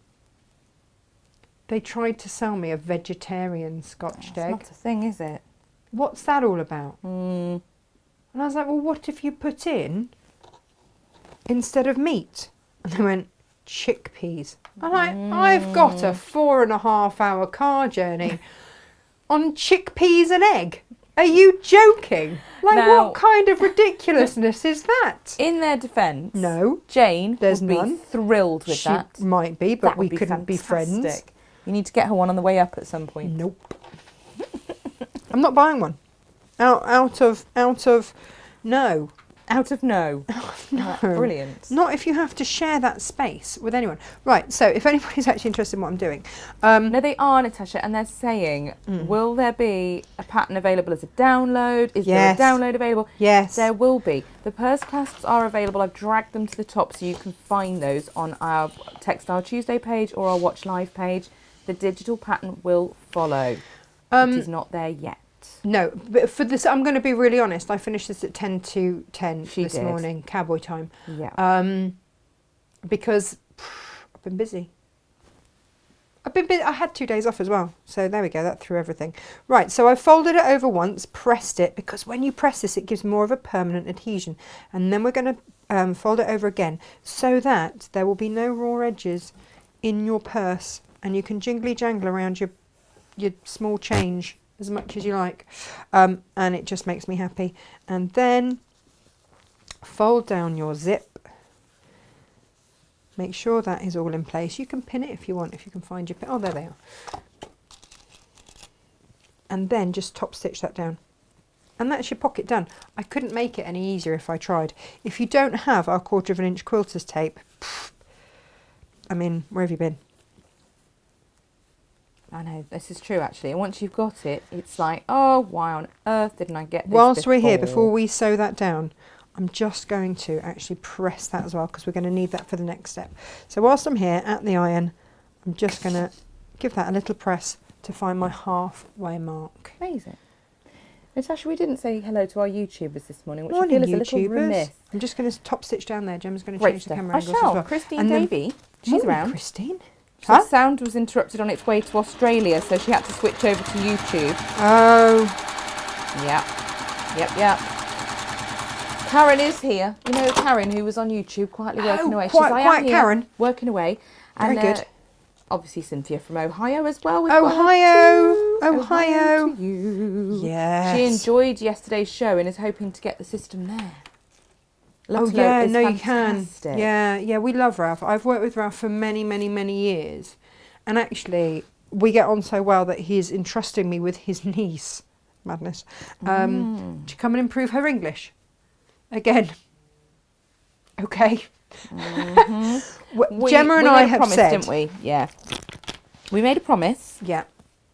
Speaker 2: They tried to sell me a vegetarian scotched
Speaker 1: It's
Speaker 2: egg.
Speaker 1: not a thing, is it?
Speaker 2: What's that all about?
Speaker 1: Mm.
Speaker 2: And I was like, well, what if you put in, instead of meat? And they went, chickpeas. I'm like, I've got a 4.5 hour car journey on chickpeas and egg. Are you joking? Like,
Speaker 1: Now-
Speaker 2: what kind of ridiculousness is that?
Speaker 1: In their defence,
Speaker 2: No,
Speaker 1: Jane
Speaker 2: There's
Speaker 1: would be
Speaker 2: none.
Speaker 1: thrilled with
Speaker 2: she
Speaker 1: that.
Speaker 2: might be, but
Speaker 1: That
Speaker 2: we
Speaker 1: would be
Speaker 2: couldn't be friends.
Speaker 1: fantastic. You need to get her one on the way up at some point.
Speaker 2: Nope. I'm not buying one. Out of no.
Speaker 1: Out of no.
Speaker 2: No.
Speaker 1: Brilliant.
Speaker 2: Not if you have to share that space with anyone. Right, so if anybody's actually interested in what I'm doing.
Speaker 1: No, they are, Natasha, and they're saying, will there be a pattern available as a download? Is
Speaker 2: Yes.
Speaker 1: there a download available?
Speaker 2: Yes.
Speaker 1: There will be. The purse clasps are available. I've dragged them to the top so you can find those on our Textile Tuesday page or our Watch Live page. The digital pattern will follow. It is not there yet.
Speaker 2: No, but for this, I'm going to be really honest. I finished this at 10 to 10
Speaker 1: She
Speaker 2: this
Speaker 1: did.
Speaker 2: morning, cowboy time.
Speaker 1: Yeah.
Speaker 2: Because I've been busy. I had 2 days off as well. So there we go. That threw everything. Right. So I folded it over once, pressed it, because when you press this, it gives more of a permanent adhesion. And then we're going to fold it over again so that there will be no raw edges in your purse, and you can jingly jangle around your small change as much as you like, and it just makes me happy. And then fold down your zip. Make sure that is all in place. You can pin it if you want, if you can find your pin. Oh, there they are. And then just top stitch that down. And that's your pocket done. I couldn't make it any easier if I tried. If you don't have our 1/4 inch quilter's tape, I mean, where have you been?
Speaker 1: I know, this is true actually. And once you've got it, it's like, oh, why on earth didn't I get this
Speaker 2: Whilst we're here, before we sew that down, I'm just going to actually press that as well, because we're going to need that for the next step. So whilst I'm here at the iron, I'm just going to give that a little press to find my halfway mark.
Speaker 1: Amazing. Natasha, we didn't say hello to our YouTubers this morning, which
Speaker 2: Morning,
Speaker 1: I feel is a little
Speaker 2: YouTubers.
Speaker 1: remiss.
Speaker 2: I'm just going to top stitch down there. Gemma's going to
Speaker 1: Great
Speaker 2: change the
Speaker 1: stuff.
Speaker 2: camera
Speaker 1: I
Speaker 2: angles
Speaker 1: shall.
Speaker 2: as well.
Speaker 1: Christine
Speaker 2: And then-
Speaker 1: Davey, she's
Speaker 2: Morning,
Speaker 1: around.
Speaker 2: Christine.
Speaker 1: So
Speaker 2: Huh?
Speaker 1: sound was interrupted on its way to Australia, so she had to switch over to YouTube.
Speaker 2: Oh,
Speaker 1: Yep. Karen is here. You know Karen, who was on YouTube quietly working away.
Speaker 2: quiet
Speaker 1: "I am here,
Speaker 2: Karen."
Speaker 1: working away.
Speaker 2: Very
Speaker 1: And,
Speaker 2: good.
Speaker 1: Obviously Cynthia from Ohio as well.
Speaker 2: Ohio,
Speaker 1: Ohio
Speaker 2: Ohio.
Speaker 1: to you.
Speaker 2: Yes.
Speaker 1: She enjoyed yesterday's show and is hoping to get the system there.
Speaker 2: Oh
Speaker 1: Lutlow
Speaker 2: yeah,
Speaker 1: is
Speaker 2: no, you
Speaker 1: fantastic.
Speaker 2: can. Yeah, we love Ralph. I've worked with Ralph for many, many, many years, and actually, we get on so well that he's entrusting me with his niece. Madness. To come and improve her English. Again. Okay. Gemma and
Speaker 1: we
Speaker 2: I
Speaker 1: made a
Speaker 2: have
Speaker 1: promise,
Speaker 2: said,
Speaker 1: didn't we? Yeah. We made a promise
Speaker 2: yeah.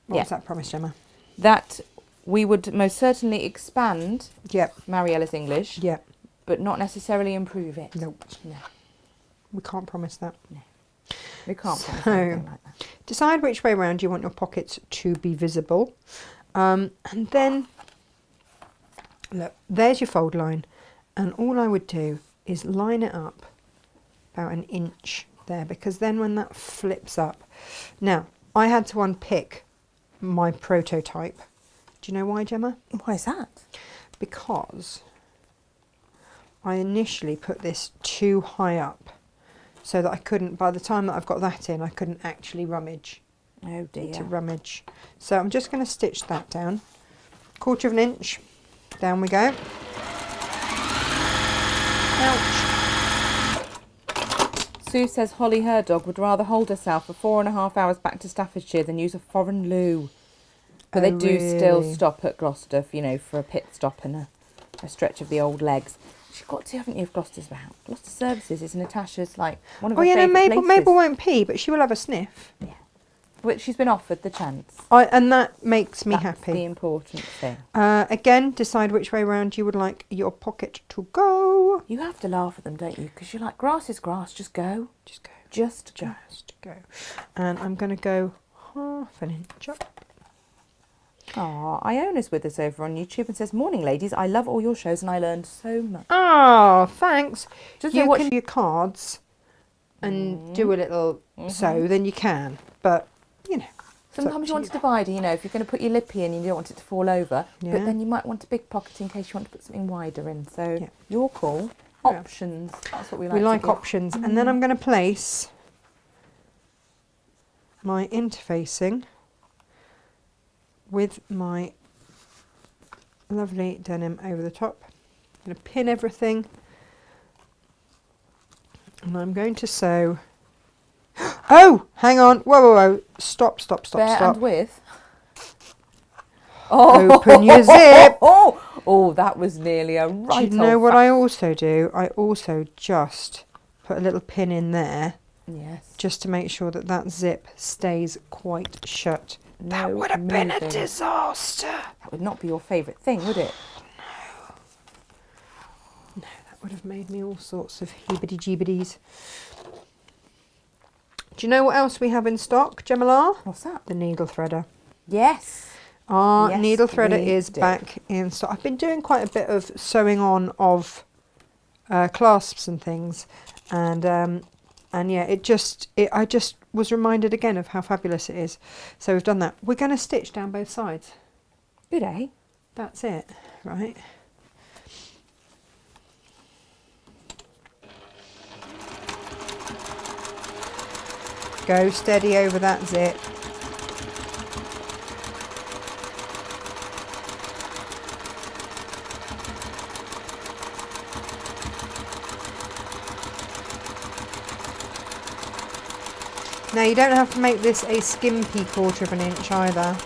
Speaker 2: What
Speaker 1: Yeah.
Speaker 2: was that promise, Gemma?
Speaker 1: that we would most certainly expand
Speaker 2: Yep.
Speaker 1: Mariella's English,
Speaker 2: Yep.
Speaker 1: but not necessarily improve it.
Speaker 2: Nope.
Speaker 1: No,
Speaker 2: We can't promise that.
Speaker 1: we can't promise
Speaker 2: So-
Speaker 1: anything like that.
Speaker 2: Decide which way round you want your pockets to be visible. And then, look, there's your fold line. And all I would do is line it up about an inch there, because then when that flips up. Now, I had to unpick my prototype. Do you know why, Gemma?
Speaker 1: Why is that?
Speaker 2: Because I initially put this too high up so that I couldn't, by the time that I've got that in, I couldn't actually rummage.
Speaker 1: Oh dear.
Speaker 2: To rummage. So I'm just going to stitch that down. 1/4 of an inch. Down we go. Ouch.
Speaker 1: Sue says Holly, her dog, would rather hold herself for 4.5 hours back to Staffordshire than use a foreign loo. But they
Speaker 2: Oh,
Speaker 1: do still
Speaker 2: really?
Speaker 1: stop at Gloucester, you know, for a pit stop and a stretch of the old legs. You've got to, haven't you, if Gloucester's about? Gloucester Services is Natasha's, like, one of
Speaker 2: Oh
Speaker 1: her
Speaker 2: yeah, no,
Speaker 1: favourite
Speaker 2: Mabel
Speaker 1: places.
Speaker 2: won't pee, but she will have a sniff.
Speaker 1: Which she's been offered the chance.
Speaker 2: And that makes me
Speaker 1: That's
Speaker 2: happy.
Speaker 1: the important thing.
Speaker 2: Again, decide which way round you would like your pocket to go.
Speaker 1: You have to laugh at them, don't you? Because you're like, grass is grass, just go.
Speaker 2: Just go.
Speaker 1: Just go.
Speaker 2: Just go. And I'm going to go 1/2 inch up.
Speaker 1: Iona's with us over on YouTube and says, "Morning, ladies. I love all your shows and I learned so much."
Speaker 2: Oh, thanks.
Speaker 1: Just
Speaker 2: You
Speaker 1: know what
Speaker 2: can do your cards and do a little sew, then you can. But, you know.
Speaker 1: Sometimes you want
Speaker 2: to
Speaker 1: to divide it, you know, if you're going to put your lippy in, you don't want it to fall over.
Speaker 2: Yeah.
Speaker 1: But then you might want a big pocket in case you want to put something wider in. So
Speaker 2: Yeah.
Speaker 1: your call.
Speaker 2: Yeah.
Speaker 1: Options. That's what we like.
Speaker 2: We
Speaker 1: to
Speaker 2: like
Speaker 1: give.
Speaker 2: options. And then I'm going to place my interfacing with my lovely denim over the top. I'm going to pin everything. And I'm going to sew. Oh, hang on. Whoa. Stop.
Speaker 1: Bare and width. Oh,
Speaker 2: Open your zip.
Speaker 1: Oh, that was nearly a right.
Speaker 2: Do you know
Speaker 1: old
Speaker 2: what
Speaker 1: fa-
Speaker 2: I also do? I also just put a little pin in there
Speaker 1: Yes.
Speaker 2: just to make sure that that zip stays quite shut. That
Speaker 1: No
Speaker 2: would have been a
Speaker 1: moving.
Speaker 2: disaster.
Speaker 1: That would not be your favourite thing, would it?
Speaker 2: No, that would have made me all sorts of heebity-jeebities. Do you know what else we have in stock, Gemma?
Speaker 1: What's that?
Speaker 2: The needle threader.
Speaker 1: Yes.
Speaker 2: Our
Speaker 1: Yes,
Speaker 2: needle threader
Speaker 1: we
Speaker 2: is
Speaker 1: do.
Speaker 2: back in stock. I've been doing quite a bit of sewing on of clasps and things, and yeah, I just was reminded again of how fabulous it is. So we've done that. We're going to stitch down both sides.
Speaker 1: Good, eh?
Speaker 2: That's it, right? Go steady over that zip. Now you don't have to make this a skimpy 1/4 of an inch either.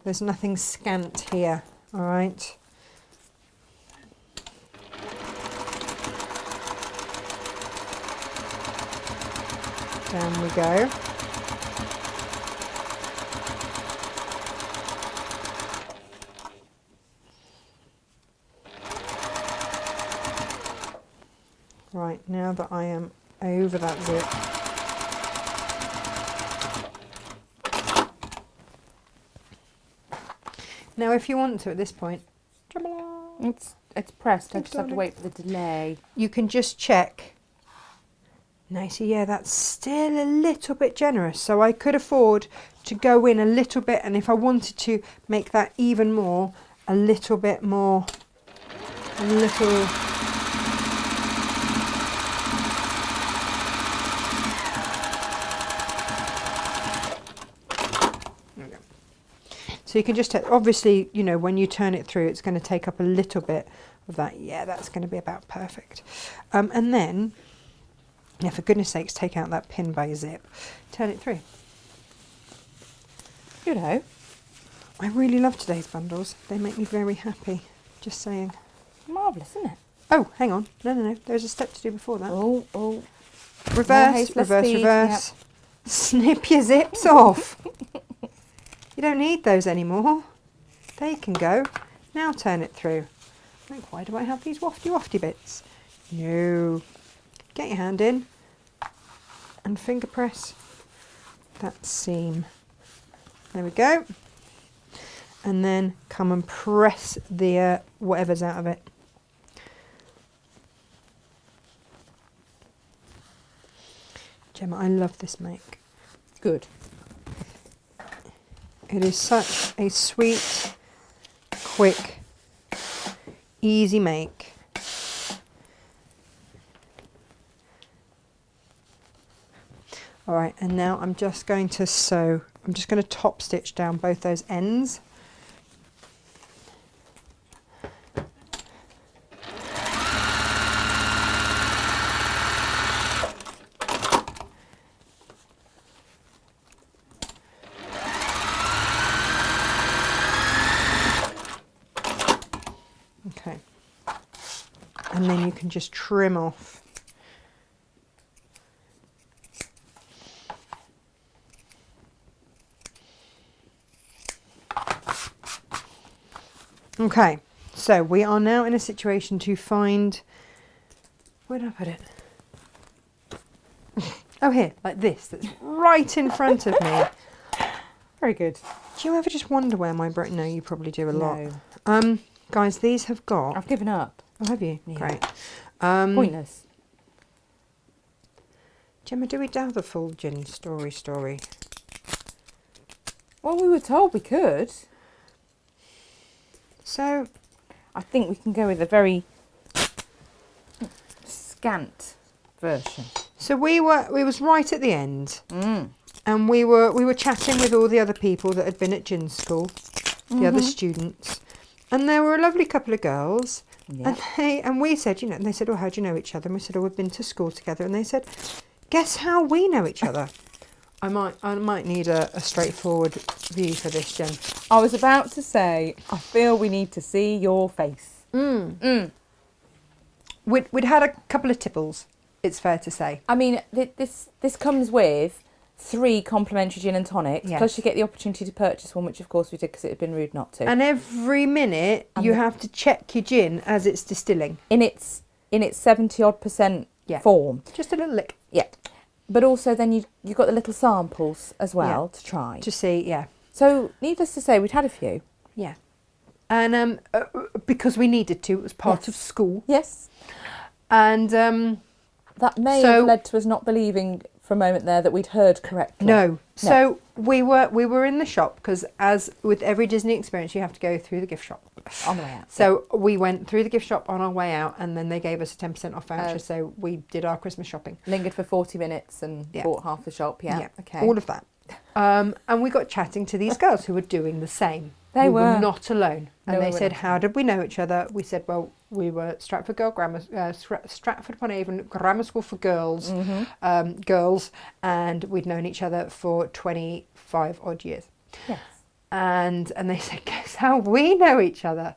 Speaker 2: There's nothing scant here, all right? Down we go. Right, now that I am over that zip, Now, if you want to at this point,
Speaker 1: It's pressed. I
Speaker 2: Thanks,
Speaker 1: just have to
Speaker 2: darling.
Speaker 1: wait for the delay.
Speaker 2: you can just check. Now, you see, yeah, that's still a little bit generous. So I could afford to go in a little bit, and if I wanted to make that even more, a little bit more, a little. There we go. So you can just, obviously, you know, when you turn it through, it's going to take up a little bit of that. Yeah, that's going to be about perfect. And then, yeah, for goodness sakes, take out that pin by zip, turn it through.
Speaker 1: You know.
Speaker 2: I really love today's bundles. They make me very happy. Just saying.
Speaker 1: Marvellous, isn't it?
Speaker 2: Oh, hang on. No. There's a step to do before that.
Speaker 1: Oh. More
Speaker 2: Reverse,
Speaker 1: haste, less
Speaker 2: reverse,
Speaker 1: speed,
Speaker 2: reverse. Snip your zips off. You don't need those anymore. They can go. Now turn it through. Like, why do I have these wafty bits? No. Get your hand in and finger press that seam. There we go. And then come and press the whatever's out of it. Gemma, I love this make.
Speaker 1: Good.
Speaker 2: It is such a sweet, quick, easy make. All right, and now I'm just going to sew. I'm just going to top stitch down both those ends. Okay. And then you can just trim off. Okay, so we are now in a situation to find, where did I put it? Oh, here, like this, that's right in front of me.
Speaker 1: Very good.
Speaker 2: Do you ever just wonder where my brain, no, you probably do a lot.
Speaker 1: No.
Speaker 2: Guys, these have got,
Speaker 1: I've given up.
Speaker 2: oh, have you?
Speaker 1: Yeah.
Speaker 2: Great.
Speaker 1: Pointless.
Speaker 2: Gemma, do we have the full gin story?
Speaker 1: Well, we were told we could.
Speaker 2: So,
Speaker 1: I think we can go with a very scant version.
Speaker 2: so we was right at the end.
Speaker 1: Mm.
Speaker 2: And we were chatting with all the other people that had been at gin school, the other students, and there were a lovely couple of girls.
Speaker 1: Yeah.
Speaker 2: And we said, you know, and they said, "Oh, how do you know each other?" And we said, "Oh, we've been to school together." And they said, "Guess how we know each other?" I might need a straightforward view for this, Jen.
Speaker 1: I was about to say, I feel we need to see your face.
Speaker 2: We'd had a couple of tipples, it's fair to say.
Speaker 1: I mean, this comes with 3 complimentary gin and tonics,
Speaker 2: Yes.
Speaker 1: plus you get the opportunity to purchase one, which of course we did because it had been rude not to.
Speaker 2: And every minute you have to check your gin as it's distilling.
Speaker 1: in its 70-odd%
Speaker 2: Yeah.
Speaker 1: form.
Speaker 2: Just a little lick.
Speaker 1: Yeah. But also then you got the little samples as well to try.
Speaker 2: To see, yeah.
Speaker 1: So needless to say, we'd had a few.
Speaker 2: Yeah. And because we needed to, it was part of
Speaker 1: Yes.
Speaker 2: school.
Speaker 1: Yes.
Speaker 2: And
Speaker 1: That may
Speaker 2: So-
Speaker 1: have led to us not believing for a moment there that we'd heard correctly.
Speaker 2: no. So we were in the shop because, as with every Disney experience, you have to go through the gift shop.
Speaker 1: On the way out.
Speaker 2: So we went through the gift shop on our way out, and then they gave us a 10% off voucher.
Speaker 1: Oh.
Speaker 2: So we did our Christmas shopping.
Speaker 1: Lingered for 40 minutes and
Speaker 2: Yeah.
Speaker 1: bought half the shop. Yeah. Okay.
Speaker 2: All of that. And we got chatting to these girls who were doing the same.
Speaker 1: They
Speaker 2: we
Speaker 1: were.
Speaker 2: not alone. And
Speaker 1: No,
Speaker 2: they
Speaker 1: we were
Speaker 2: said,
Speaker 1: not
Speaker 2: "How did we know each other?" We said, "Well, we were at Stratford Stratford upon Avon Grammar School for Girls, girls, and we'd known each other for 25 odd years."
Speaker 1: Yes.
Speaker 2: And they said, "Guess how we know each other?"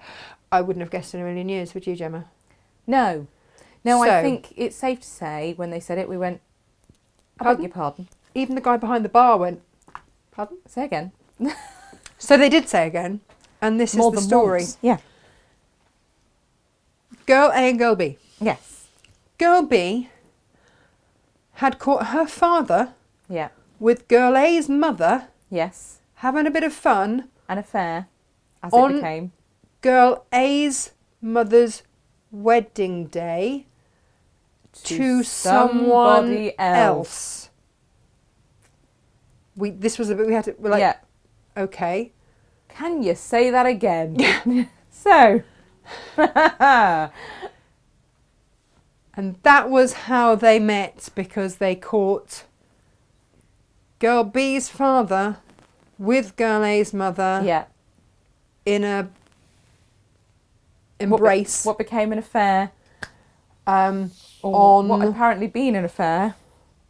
Speaker 2: I wouldn't have guessed in a million years, would you, Gemma?
Speaker 1: No. No, I
Speaker 2: So-
Speaker 1: think it's safe to say when they said it, we went, I
Speaker 2: Pardon?
Speaker 1: beg your pardon.
Speaker 2: Even the guy behind the bar went, "Pardon?"
Speaker 1: Say again.
Speaker 2: So they did say again, and this
Speaker 1: More
Speaker 2: is the
Speaker 1: than
Speaker 2: story.
Speaker 1: once. Yeah.
Speaker 2: Girl A and Girl B.
Speaker 1: Yes.
Speaker 2: Girl B had caught her father
Speaker 1: Yeah.
Speaker 2: with Girl A's mother
Speaker 1: Yes.
Speaker 2: having a bit of fun
Speaker 1: An affair. as
Speaker 2: On-
Speaker 1: it became.
Speaker 2: Girl A's mother's wedding day to someone
Speaker 1: somebody
Speaker 2: else. This was a bit we had to. We're like,
Speaker 1: yeah.
Speaker 2: okay.
Speaker 1: Can you say that again? So.
Speaker 2: And that was how they met, because they caught Girl B's father with Girl A's mother
Speaker 1: Yeah.
Speaker 2: in a embrace.
Speaker 1: What became an affair.
Speaker 2: Or
Speaker 1: Or what apparently been an affair.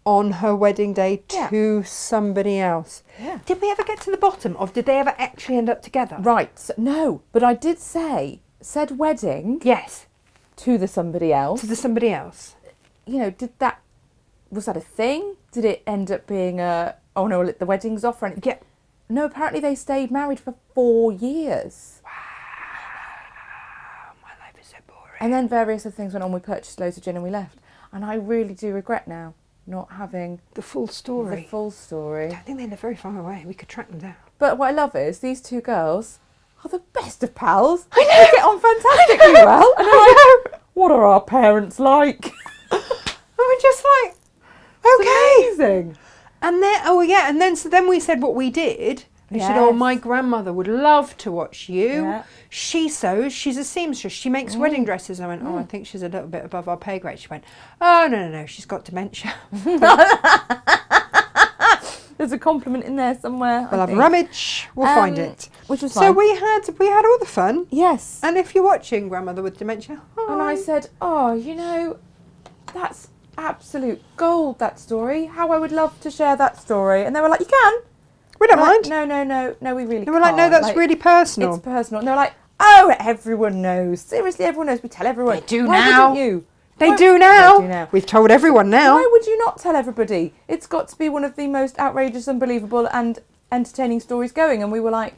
Speaker 2: on her wedding day
Speaker 1: Yeah.
Speaker 2: to somebody else.
Speaker 1: Yeah.
Speaker 2: Did we ever get to the bottom of, did they ever actually end up together?
Speaker 1: Right. So, no, but I did say, said wedding
Speaker 2: Yes,
Speaker 1: to the somebody else.
Speaker 2: to the somebody else.
Speaker 1: You know, was that a thing? Did it end up being oh no, the wedding's off? Or anything?
Speaker 2: Yeah.
Speaker 1: No, apparently they stayed married for 4 years.
Speaker 2: Oh, my life is so boring.
Speaker 1: And then various other things went on. We purchased loads of gin and we left. And I really do regret now not having
Speaker 2: The full story.
Speaker 1: the full story.
Speaker 2: I don't think they live very far away. We could track them down.
Speaker 1: But what I love is these two girls are the best of pals. I know. They get on fantastically well. And I'm like, what are our parents like?
Speaker 2: And we're just like, okay.
Speaker 1: It's amazing.
Speaker 2: And then, so then we said what we did. We said, oh,
Speaker 1: Yes.
Speaker 2: my grandmother would love to watch you.
Speaker 1: Yeah.
Speaker 2: She sews, she's a seamstress, she makes wedding dresses. I went, oh, I think she's a little bit above our pay grade. She went, oh, no, she's got dementia.
Speaker 1: There's a compliment in there somewhere.
Speaker 2: We'll
Speaker 1: I
Speaker 2: have
Speaker 1: think.
Speaker 2: rummage, we'll find it.
Speaker 1: Which was
Speaker 2: So
Speaker 1: fine.
Speaker 2: we had all the fun.
Speaker 1: Yes.
Speaker 2: And if you're watching Grandmother with Dementia, hi.
Speaker 1: And I said, oh, you know, that's absolute gold, that story. How I would love to share that story. And they were like, you can.
Speaker 2: we don't
Speaker 1: Like,
Speaker 2: mind.
Speaker 1: No, we really
Speaker 2: They were like, no,
Speaker 1: can't.
Speaker 2: that's really personal.
Speaker 1: It's personal. And they're like, oh, everyone knows. Seriously, everyone knows. We tell everyone.
Speaker 2: They do
Speaker 1: Why
Speaker 2: now.
Speaker 1: wouldn't you?
Speaker 2: They
Speaker 1: Why-
Speaker 2: do now.
Speaker 1: They do now.
Speaker 2: We've told everyone now.
Speaker 1: Why would you not tell everybody? It's got to be one of the most outrageous, unbelievable and entertaining stories going. And we were like,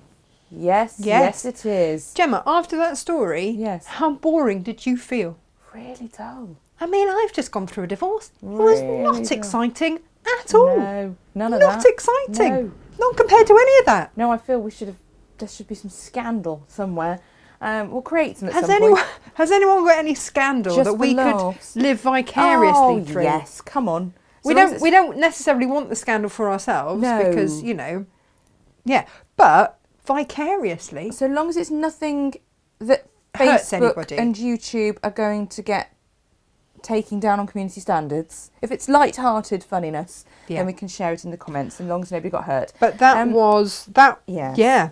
Speaker 1: yes, it is.
Speaker 2: Gemma, after that story,
Speaker 1: Yes.
Speaker 2: how boring did you feel?
Speaker 1: Really dull.
Speaker 2: I mean, I've just gone through a divorce. It was
Speaker 1: Really
Speaker 2: not
Speaker 1: dull.
Speaker 2: exciting at all.
Speaker 1: No, none of
Speaker 2: Not
Speaker 1: that.
Speaker 2: exciting.
Speaker 1: No.
Speaker 2: Not compared to any of that.
Speaker 1: No, I feel there should be some scandal somewhere. We'll create some at
Speaker 2: Has
Speaker 1: some
Speaker 2: anyone
Speaker 1: point.
Speaker 2: has anyone got any scandal
Speaker 1: Just
Speaker 2: that
Speaker 1: for
Speaker 2: we
Speaker 1: laughs.
Speaker 2: could live vicariously
Speaker 1: Oh,
Speaker 2: through?
Speaker 1: yes, come on.
Speaker 2: We
Speaker 1: So long as
Speaker 2: don't we don't necessarily want the scandal for ourselves
Speaker 1: No.
Speaker 2: because, yeah, but vicariously.
Speaker 1: So long as it's nothing that
Speaker 2: Hurts
Speaker 1: Facebook
Speaker 2: anybody.
Speaker 1: and YouTube are going to get taking down on community standards. If it's light-hearted funniness,
Speaker 2: Yeah.
Speaker 1: then we can share it in the comments, as long as nobody got hurt.
Speaker 2: But that was that.
Speaker 1: Yes.
Speaker 2: Yeah.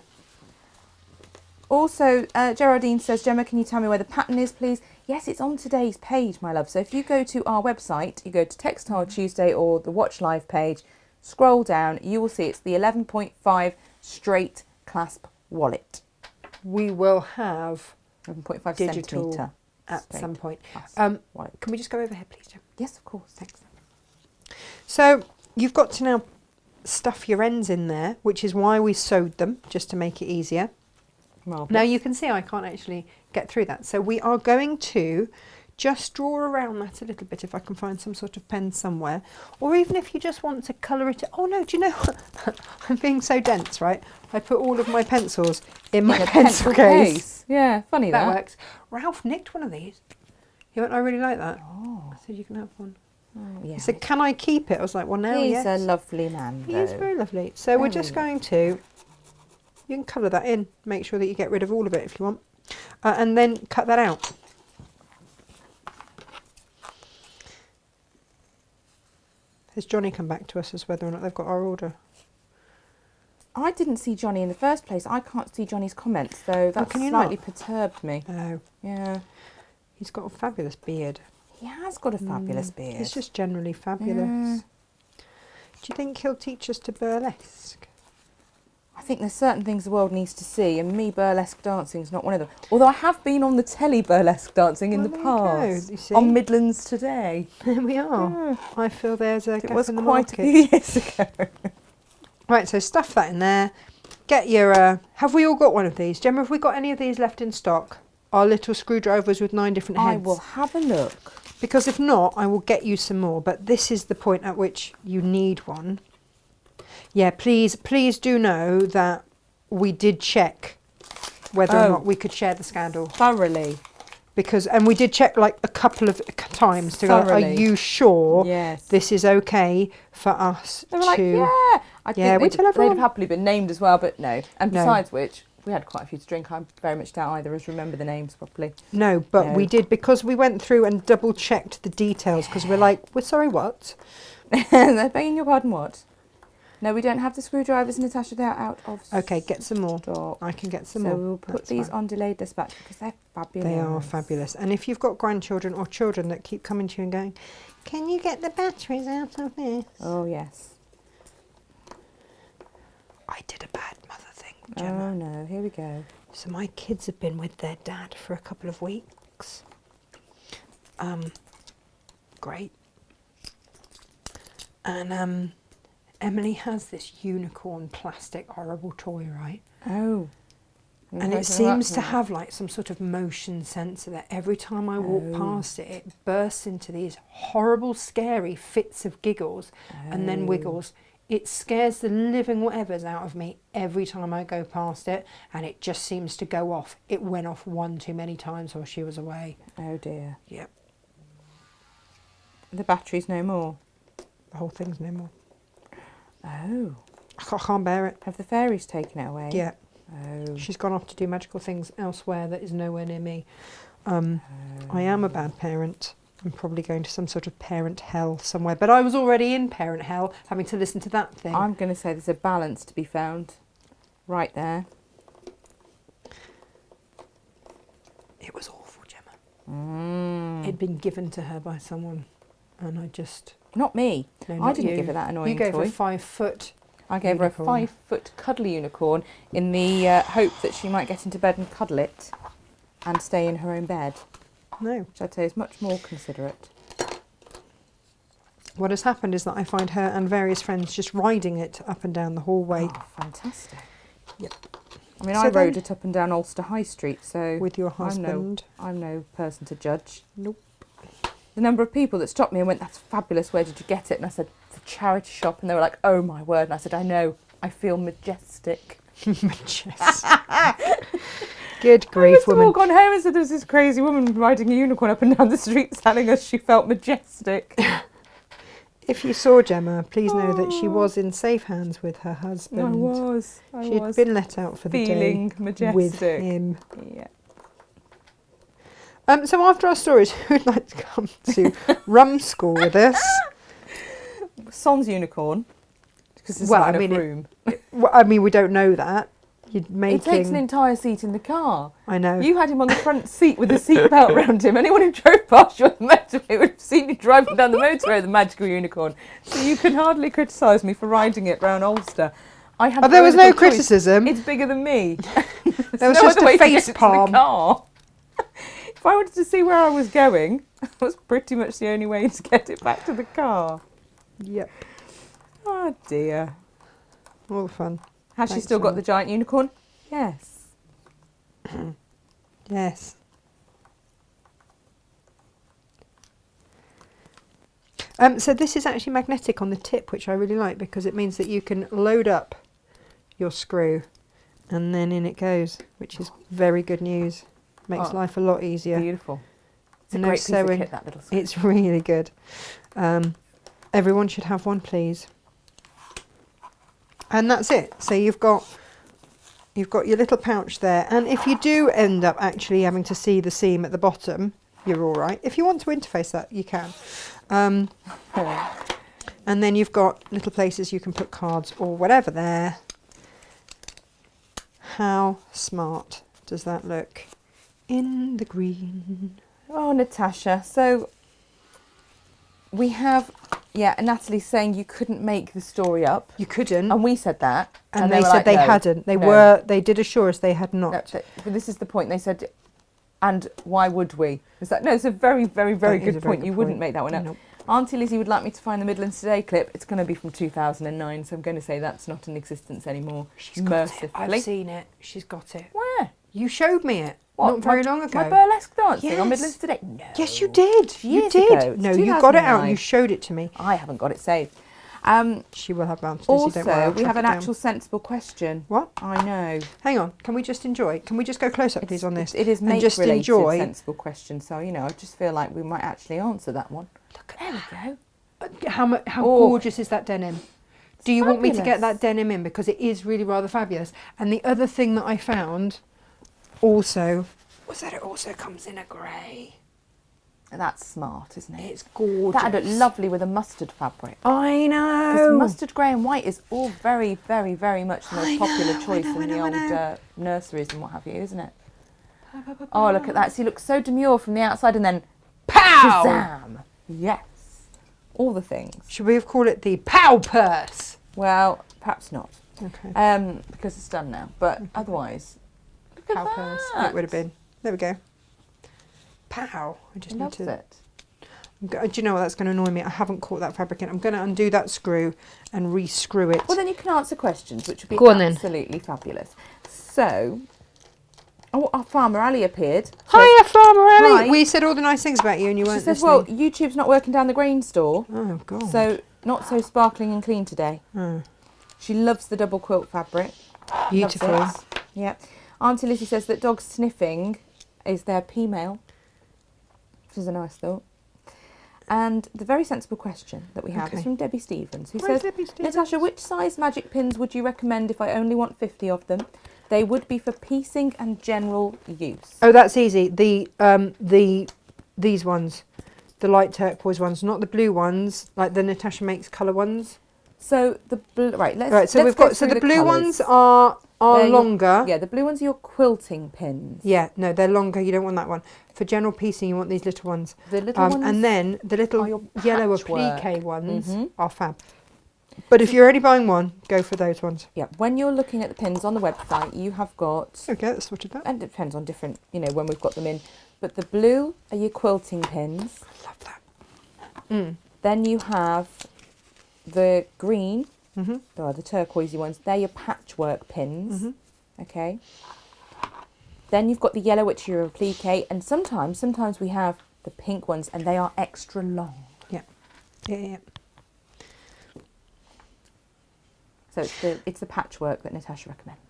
Speaker 1: Also, Geraldine says, Gemma, can you tell me where the pattern is, please? Yes, it's on today's page, my love. So if you go to our website, you go to Textile Tuesday or the Watch Live page, scroll down, you will see it's the 11.5 straight clasp wallet.
Speaker 2: We will have
Speaker 1: 11.5
Speaker 2: digital
Speaker 1: centimetre
Speaker 2: at
Speaker 1: straight
Speaker 2: some point.
Speaker 1: clasp wallet.
Speaker 2: Can we just go over here, please, Jim?
Speaker 1: Yes, of course. Thanks.
Speaker 2: So you've got to now stuff your ends in there, which is why we sewed them, just to make it easier.
Speaker 1: Marvellous.
Speaker 2: Now you can see I can't actually get through that. So we are going to just draw around that a little bit, if I can find some sort of pen somewhere. Or even if you just want to colour it. Oh no, do you know what? I'm being so dense, right? I put all of my pencils in my
Speaker 1: In a
Speaker 2: pencil case.
Speaker 1: Yeah, funny
Speaker 2: That
Speaker 1: that.
Speaker 2: works. Ralph nicked one of these. He went, I really like that.
Speaker 1: Oh,
Speaker 2: I said, you can have one.
Speaker 1: yeah.
Speaker 2: He said, can I keep it? I was like, well, now,
Speaker 1: He's
Speaker 2: yes.
Speaker 1: a lovely man,
Speaker 2: He is
Speaker 1: though.
Speaker 2: very lovely. So we're
Speaker 1: Very
Speaker 2: just going to, you can colour that in, make sure that you get rid of all of it if you want, and then cut that out. Has Johnny come back to us as whether or not they've got our order?
Speaker 1: I didn't see Johnny in the first place. I can't see Johnny's comments, so that
Speaker 2: can you
Speaker 1: slightly
Speaker 2: not?
Speaker 1: perturbed me.
Speaker 2: No.
Speaker 1: Yeah.
Speaker 2: He's got a fabulous beard.
Speaker 1: He has got a fabulous beard.
Speaker 2: He's just generally fabulous.
Speaker 1: Yeah.
Speaker 2: Do you think he'll teach us to burlesque?
Speaker 1: I think there's certain things the world needs to see, and me burlesque dancing is not one of them. Although I have been on the telly burlesque dancing in
Speaker 2: Well,
Speaker 1: the
Speaker 2: there you go,
Speaker 1: past.
Speaker 2: you see.
Speaker 1: On Midlands Today.
Speaker 2: There we are.
Speaker 1: Yeah.
Speaker 2: I feel there's a
Speaker 1: It
Speaker 2: gap
Speaker 1: was
Speaker 2: in the
Speaker 1: quite a
Speaker 2: market.
Speaker 1: few years ago.
Speaker 2: Right, so stuff that in there. Get your, have we all got one of these? Gemma, have we got any of these left in stock? Our little screwdrivers with 9 different heads.
Speaker 1: I will have a look.
Speaker 2: Because if not, I will get you some more. But this is the point at which you need one. Yeah, please do know that we did check whether or
Speaker 1: Oh.
Speaker 2: not we could share the scandal.
Speaker 1: Thoroughly.
Speaker 2: Because, and we did check like a couple of times to go, are
Speaker 1: Thoroughly.
Speaker 2: you sure
Speaker 1: Yes.
Speaker 2: this is okay for us
Speaker 1: They were
Speaker 2: to...
Speaker 1: like, yeah. I
Speaker 2: Yeah, we
Speaker 1: think
Speaker 2: tell
Speaker 1: they'd
Speaker 2: everyone.
Speaker 1: have happily been named as well, but no. And
Speaker 2: No.
Speaker 1: besides which, we had quite a few to drink. I very much doubt either of us remember the names properly.
Speaker 2: No, but
Speaker 1: No.
Speaker 2: we did, because we went through and double checked the details, because we're like, we're sorry, what?
Speaker 1: They're begging your pardon, what? No, we don't have the screwdrivers, Natasha. They're out of
Speaker 2: Okay, get some more.
Speaker 1: stock.
Speaker 2: I can get some
Speaker 1: So
Speaker 2: more.
Speaker 1: we'll put
Speaker 2: That's
Speaker 1: these
Speaker 2: fine.
Speaker 1: on delayed dispatch because they're fabulous.
Speaker 2: They are fabulous. And if you've got grandchildren or children that keep coming to you and going, can you get the batteries out of this?
Speaker 1: Oh, yes.
Speaker 2: I did a bad mother thing, Gemma.
Speaker 1: Oh, no. Here we go.
Speaker 2: So my kids have been with their dad for a couple of weeks. Great. And Emily has this unicorn plastic horrible toy, right?
Speaker 1: Oh.
Speaker 2: And it seems to have like some sort of motion sensor that every time I walk
Speaker 1: Oh.
Speaker 2: past it, it bursts into these horrible, scary fits of giggles and then
Speaker 1: Oh.
Speaker 2: wiggles. It scares the living whatevers out of me every time I go past it, and it just seems to go off. It went off one too many times while she was away.
Speaker 1: Oh, dear.
Speaker 2: Yep,
Speaker 1: The battery's no more.
Speaker 2: the whole thing's no more.
Speaker 1: Oh.
Speaker 2: I can't bear it.
Speaker 1: Have the fairies taken it away?
Speaker 2: Yeah,
Speaker 1: Oh.
Speaker 2: she's gone off to do magical things elsewhere that is nowhere near me. I am a bad parent. I'm probably going to some sort of parent hell somewhere. But I was already in parent hell, having to listen to that thing.
Speaker 1: I'm going to say there's a balance to be found right there.
Speaker 2: It was awful, Gemma.
Speaker 1: Mm.
Speaker 2: It'd been given to her by someone, and I just...
Speaker 1: Not me.
Speaker 2: No,
Speaker 1: I
Speaker 2: not
Speaker 1: didn't
Speaker 2: you.
Speaker 1: give her that annoying
Speaker 2: You gave her
Speaker 1: toy.
Speaker 2: a 5-foot.
Speaker 1: I gave her a
Speaker 2: unicorn.
Speaker 1: 5-foot cuddly unicorn in the hope that she might get into bed and cuddle it and stay in her own bed,
Speaker 2: No.
Speaker 1: which I'd say is much more considerate.
Speaker 2: What has happened is that I find her and various friends just riding it up and down the hallway
Speaker 1: Oh, fantastic.
Speaker 2: Yep.
Speaker 1: I mean,
Speaker 2: So
Speaker 1: I
Speaker 2: then-
Speaker 1: rode it up and down Ulster High Street, so
Speaker 2: with your
Speaker 1: I'm
Speaker 2: husband.
Speaker 1: I'm no person to judge.
Speaker 2: Nope.
Speaker 1: The number of people that stopped me and went, "That's fabulous, where did you get it?" And I said, "The charity shop." And they were like, "Oh my word." And I said, "I know, I feel majestic."
Speaker 2: Majestic. Good
Speaker 1: I
Speaker 2: grief,
Speaker 1: must have
Speaker 2: woman.
Speaker 1: all gone home and said, "There was this crazy woman riding a unicorn up and down the street telling us she felt majestic."
Speaker 2: If you saw Gemma, please know that she
Speaker 1: Oh.
Speaker 2: was in safe hands with her
Speaker 1: I
Speaker 2: husband.
Speaker 1: was
Speaker 2: She'd been let out for the day
Speaker 1: feeling majestic.
Speaker 2: with him.
Speaker 1: Yeah.
Speaker 2: So after our stories, who'd like to come to rum school with us?
Speaker 1: Sans unicorn, because there's
Speaker 2: Well,
Speaker 1: not
Speaker 2: I
Speaker 1: enough
Speaker 2: mean,
Speaker 1: room.
Speaker 2: Well, I mean, we don't know that. You're
Speaker 1: It takes an
Speaker 2: making...
Speaker 1: entire seat in the car.
Speaker 2: I know.
Speaker 1: You had him on the front seat with a seatbelt around him. Anyone who drove past you on the motorway would have seen you driving down the motorway with the magical unicorn. So you can hardly criticise me for riding it round Ulster. I had
Speaker 2: Oh, there was no
Speaker 1: political choice.
Speaker 2: criticism.
Speaker 1: It's bigger than me.
Speaker 2: There was
Speaker 1: no
Speaker 2: just
Speaker 1: other
Speaker 2: a
Speaker 1: way to
Speaker 2: face
Speaker 1: get it to
Speaker 2: palm.
Speaker 1: the car. If I wanted to see where I was going, that was pretty much the only way to get it back to the car.
Speaker 2: Yep.
Speaker 1: Oh dear.
Speaker 2: All fun.
Speaker 1: Has she
Speaker 2: Thanks,
Speaker 1: still got
Speaker 2: Emma.
Speaker 1: the giant unicorn? Yes.
Speaker 2: Yes. So this is actually magnetic on the tip, which I really like because it means that you can load up your screw and then in it goes, which is very good news. Makes
Speaker 1: Oh,
Speaker 2: life a lot easier.
Speaker 1: Beautiful. It's a
Speaker 2: And no
Speaker 1: great piece of
Speaker 2: sewing.
Speaker 1: kit, that little screw.
Speaker 2: It's really good. Everyone should have one, please. And that's it. So you've got your little pouch there, and if you do end up actually having to see the seam at the bottom, you're all right. If you want to interface that, you can. And then you've got little places you can put cards or whatever there. How smart does that look? In the green.
Speaker 1: Oh, Natasha. So we have, Natalie's saying you couldn't make the story up,
Speaker 2: You couldn't.
Speaker 1: and we said that,
Speaker 2: and they
Speaker 1: were
Speaker 2: said
Speaker 1: like,
Speaker 2: they
Speaker 1: "No,
Speaker 2: hadn't.
Speaker 1: no,
Speaker 2: They did assure us they had not.
Speaker 1: no, but this is the point. They said, and why would we? It's like, no, it's a very, very, very
Speaker 2: That is
Speaker 1: good
Speaker 2: a very
Speaker 1: point.
Speaker 2: good
Speaker 1: You wouldn't
Speaker 2: point.
Speaker 1: make that one up.
Speaker 2: Nope.
Speaker 1: Auntie Lizzie would like me to find the Midlands Today clip. It's going to be from 2009, so I'm going to say that's not in existence anymore.
Speaker 2: She's got
Speaker 1: mercifully.
Speaker 2: it. I've seen it. She's got it.
Speaker 1: Where?
Speaker 2: You showed me it
Speaker 1: What,
Speaker 2: not very
Speaker 1: my-
Speaker 2: long ago.
Speaker 1: My burlesque dancing
Speaker 2: Yes.
Speaker 1: on Midlands Today? No.
Speaker 2: Yes, you did. You
Speaker 1: Years
Speaker 2: did.
Speaker 1: ago. It's
Speaker 2: No, you got it out.
Speaker 1: 2009.
Speaker 2: You showed it to me.
Speaker 1: I haven't got it saved.
Speaker 2: She will have answers. Don't worry,
Speaker 1: Also,
Speaker 2: I'll
Speaker 1: we
Speaker 2: track
Speaker 1: have
Speaker 2: it
Speaker 1: an
Speaker 2: down.
Speaker 1: actual sensible question.
Speaker 2: What?
Speaker 1: I know.
Speaker 2: Hang on. Can we just enjoy? Can we just go close up, please, on this?
Speaker 1: It is
Speaker 2: and just
Speaker 1: make-related
Speaker 2: enjoy.
Speaker 1: sensible question. So, you know, I just feel like we might actually answer that one.
Speaker 2: Look
Speaker 1: There we go.
Speaker 2: How
Speaker 1: Oh.
Speaker 2: gorgeous is that denim? Do you want me to get
Speaker 1: Fabulous.
Speaker 2: that denim in? Because it is really rather fabulous. And the other thing that I found also was that it also comes in a grey.
Speaker 1: That's smart, isn't it?
Speaker 2: It's gorgeous.
Speaker 1: That'd look lovely with a mustard fabric.
Speaker 2: I
Speaker 1: Because
Speaker 2: know.
Speaker 1: mustard grey and white is all very, very, very much the most popular choice in the
Speaker 2: I
Speaker 1: old
Speaker 2: know.
Speaker 1: nurseries and what have you, isn't it? Oh, look at that. So he looks so demure from the outside and then
Speaker 2: Pow!
Speaker 1: Shazam! Yes. All the things.
Speaker 2: Should we have called it the Pow Purse?
Speaker 1: Well, perhaps not.
Speaker 2: Okay.
Speaker 1: Because it's done now. But otherwise, look at
Speaker 2: Pow
Speaker 1: that.
Speaker 2: Purse. It would have been. There we go. Pow. I just need
Speaker 1: Loves
Speaker 2: to.
Speaker 1: it.
Speaker 2: Do you know what? That's going to annoy me. I haven't caught that fabric in. I'm going to undo that screw and re-screw it.
Speaker 1: Well, then you can answer questions, which would be
Speaker 2: Go on then.
Speaker 1: absolutely fabulous. So, our Farmer Ali appeared.
Speaker 2: Hiya, Farmer Ali.
Speaker 1: Hi.
Speaker 2: We said all the nice things about you and you
Speaker 1: She
Speaker 2: weren't
Speaker 1: says,
Speaker 2: listening.
Speaker 1: well, YouTube's not working down the grain store,
Speaker 2: Oh, God.
Speaker 1: so not so sparkling and clean today.
Speaker 2: Oh,
Speaker 1: She loves the double quilt fabric.
Speaker 2: beautiful.
Speaker 1: Loves it. Yeah. Auntie Lizzie says that dogs sniffing is their P-mail, which is a nice thought. And the very sensible question that we have is
Speaker 2: Okay.
Speaker 1: from Debbie Stevens, who
Speaker 2: Where's
Speaker 1: says,
Speaker 2: Debbie Stevens?
Speaker 1: Natasha, which size magic pins would you recommend if I only want 50 of them? They would be for piecing and general use.
Speaker 2: Oh, that's easy. These ones, the light turquoise ones, not the blue ones, like the Natasha makes colour ones.
Speaker 1: So the right, let's
Speaker 2: Right, so
Speaker 1: let's
Speaker 2: we've
Speaker 1: go
Speaker 2: got
Speaker 1: through
Speaker 2: the blue
Speaker 1: colours.
Speaker 2: ones are
Speaker 1: They're your-
Speaker 2: longer.
Speaker 1: Yeah, the blue ones are your quilting pins.
Speaker 2: Yeah, no, they're longer. You don't want that one. For general piecing, you want these little ones.
Speaker 1: The little ones.
Speaker 2: And then the
Speaker 1: are
Speaker 2: little
Speaker 1: your
Speaker 2: yellow
Speaker 1: patchwork.
Speaker 2: applique ones
Speaker 1: Mhm.
Speaker 2: are fab. But if you're only buying one, go for those ones.
Speaker 1: Yeah, when you're looking at the pins on the website, you have got,
Speaker 2: Okay, that's sorted out.
Speaker 1: and it depends on different, you know, when we've got them in, but the blue are your quilting pins.
Speaker 2: Love that. Mm.
Speaker 1: Then you have the green,
Speaker 2: Mm-hmm.
Speaker 1: or the turquoisey ones. They're your patchwork pins.
Speaker 2: Mhm.
Speaker 1: Okay. Then you've got the yellow, which are your applique, and sometimes we have the pink ones, and they are extra long.
Speaker 2: Yeah.
Speaker 1: So it's the patchwork that Natasha recommends.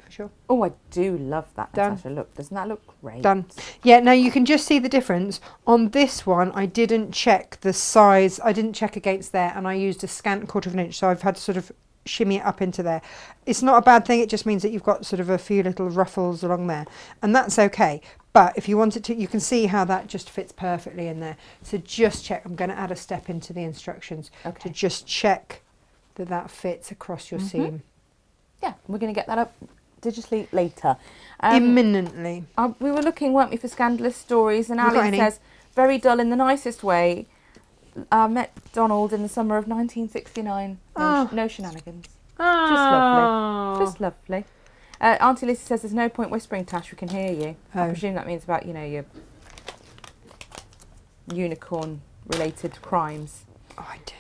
Speaker 2: For sure.
Speaker 1: Oh, I do love that,
Speaker 2: Done.
Speaker 1: Natasha. Look, doesn't that look great?
Speaker 2: Done. Yeah, now you can just see the difference. On this one, I didn't check the size. I didn't check against there, and I used a scant 1/4 of an inch, so I've had to sort of shimmy it up into there. It's not a bad thing. It just means that you've got sort of a few little ruffles along there, and that's okay. But if you want it to, you can see how that just fits perfectly in there. So just check. I'm going to add a step into the instructions
Speaker 1: Okay.
Speaker 2: to just check that that fits across your seam.
Speaker 1: Yeah, we're going to get that up digitally later.
Speaker 2: Imminently.
Speaker 1: We were looking, weren't we, for Scandalous stories, and
Speaker 2: Have you got
Speaker 1: Ali
Speaker 2: any?
Speaker 1: says, very dull in the nicest way. Met Donald in the summer of 1969. No shenanigans.
Speaker 2: Oh.
Speaker 1: Just lovely. Auntie Lizzie says there's no point whispering, Tash, we can hear you. I
Speaker 2: Oh.
Speaker 1: presume that means about, you know, your unicorn-related crimes.
Speaker 2: Oh, I did.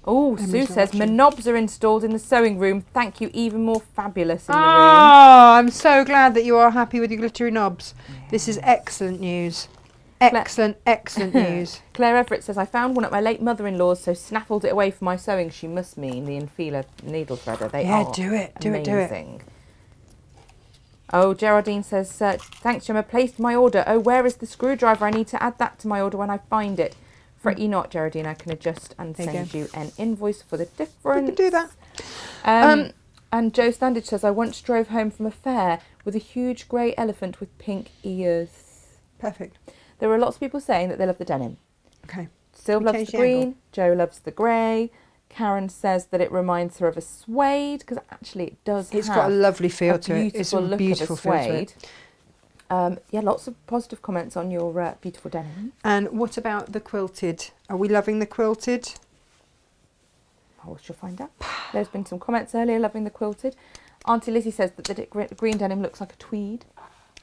Speaker 1: Oh,
Speaker 2: Emmy's
Speaker 1: Sue
Speaker 2: not
Speaker 1: says, my
Speaker 2: watching.
Speaker 1: knobs are installed in the sewing room. Thank you, even more fabulous in the room.
Speaker 2: Oh, I'm so glad that you are happy with your glittery knobs. This is excellent news. Excellent news.
Speaker 1: Claire Everett says, I found one at my late mother-in-law's, so snaffled it away for my sewing. She must mean the Enfila needle threader. They
Speaker 2: Yeah,
Speaker 1: are
Speaker 2: do it.
Speaker 1: amazing. Oh, Geraldine says, thanks, Gemma. Placed my order. Oh, where is the screwdriver? I need to add that to my order when I find it. Fret you not, Geraldine. I can adjust and
Speaker 2: There you
Speaker 1: send
Speaker 2: go.
Speaker 1: you an invoice for the
Speaker 2: We
Speaker 1: difference.
Speaker 2: can do that.
Speaker 1: And Joe Standage says, I once drove home from a fair with a huge grey elephant with pink ears.
Speaker 2: Perfect.
Speaker 1: There are lots of people saying that they love the denim.
Speaker 2: Okay.
Speaker 1: Sylv
Speaker 2: We
Speaker 1: loves
Speaker 2: changed
Speaker 1: the
Speaker 2: the angle.
Speaker 1: green. Joe loves the grey. Karen says that it reminds her of a suede, because actually it does
Speaker 2: It's
Speaker 1: have
Speaker 2: got a lovely feel
Speaker 1: a
Speaker 2: to it. It's a
Speaker 1: beautiful look
Speaker 2: beautiful
Speaker 1: of a
Speaker 2: feel to
Speaker 1: suede.
Speaker 2: it.
Speaker 1: Yeah, lots of positive comments on your beautiful denim.
Speaker 2: And what about the quilted? Are we loving the quilted?
Speaker 1: Oh, she'll find out. There's been some comments earlier loving the quilted. Auntie Lizzie says that the green denim looks like a tweed.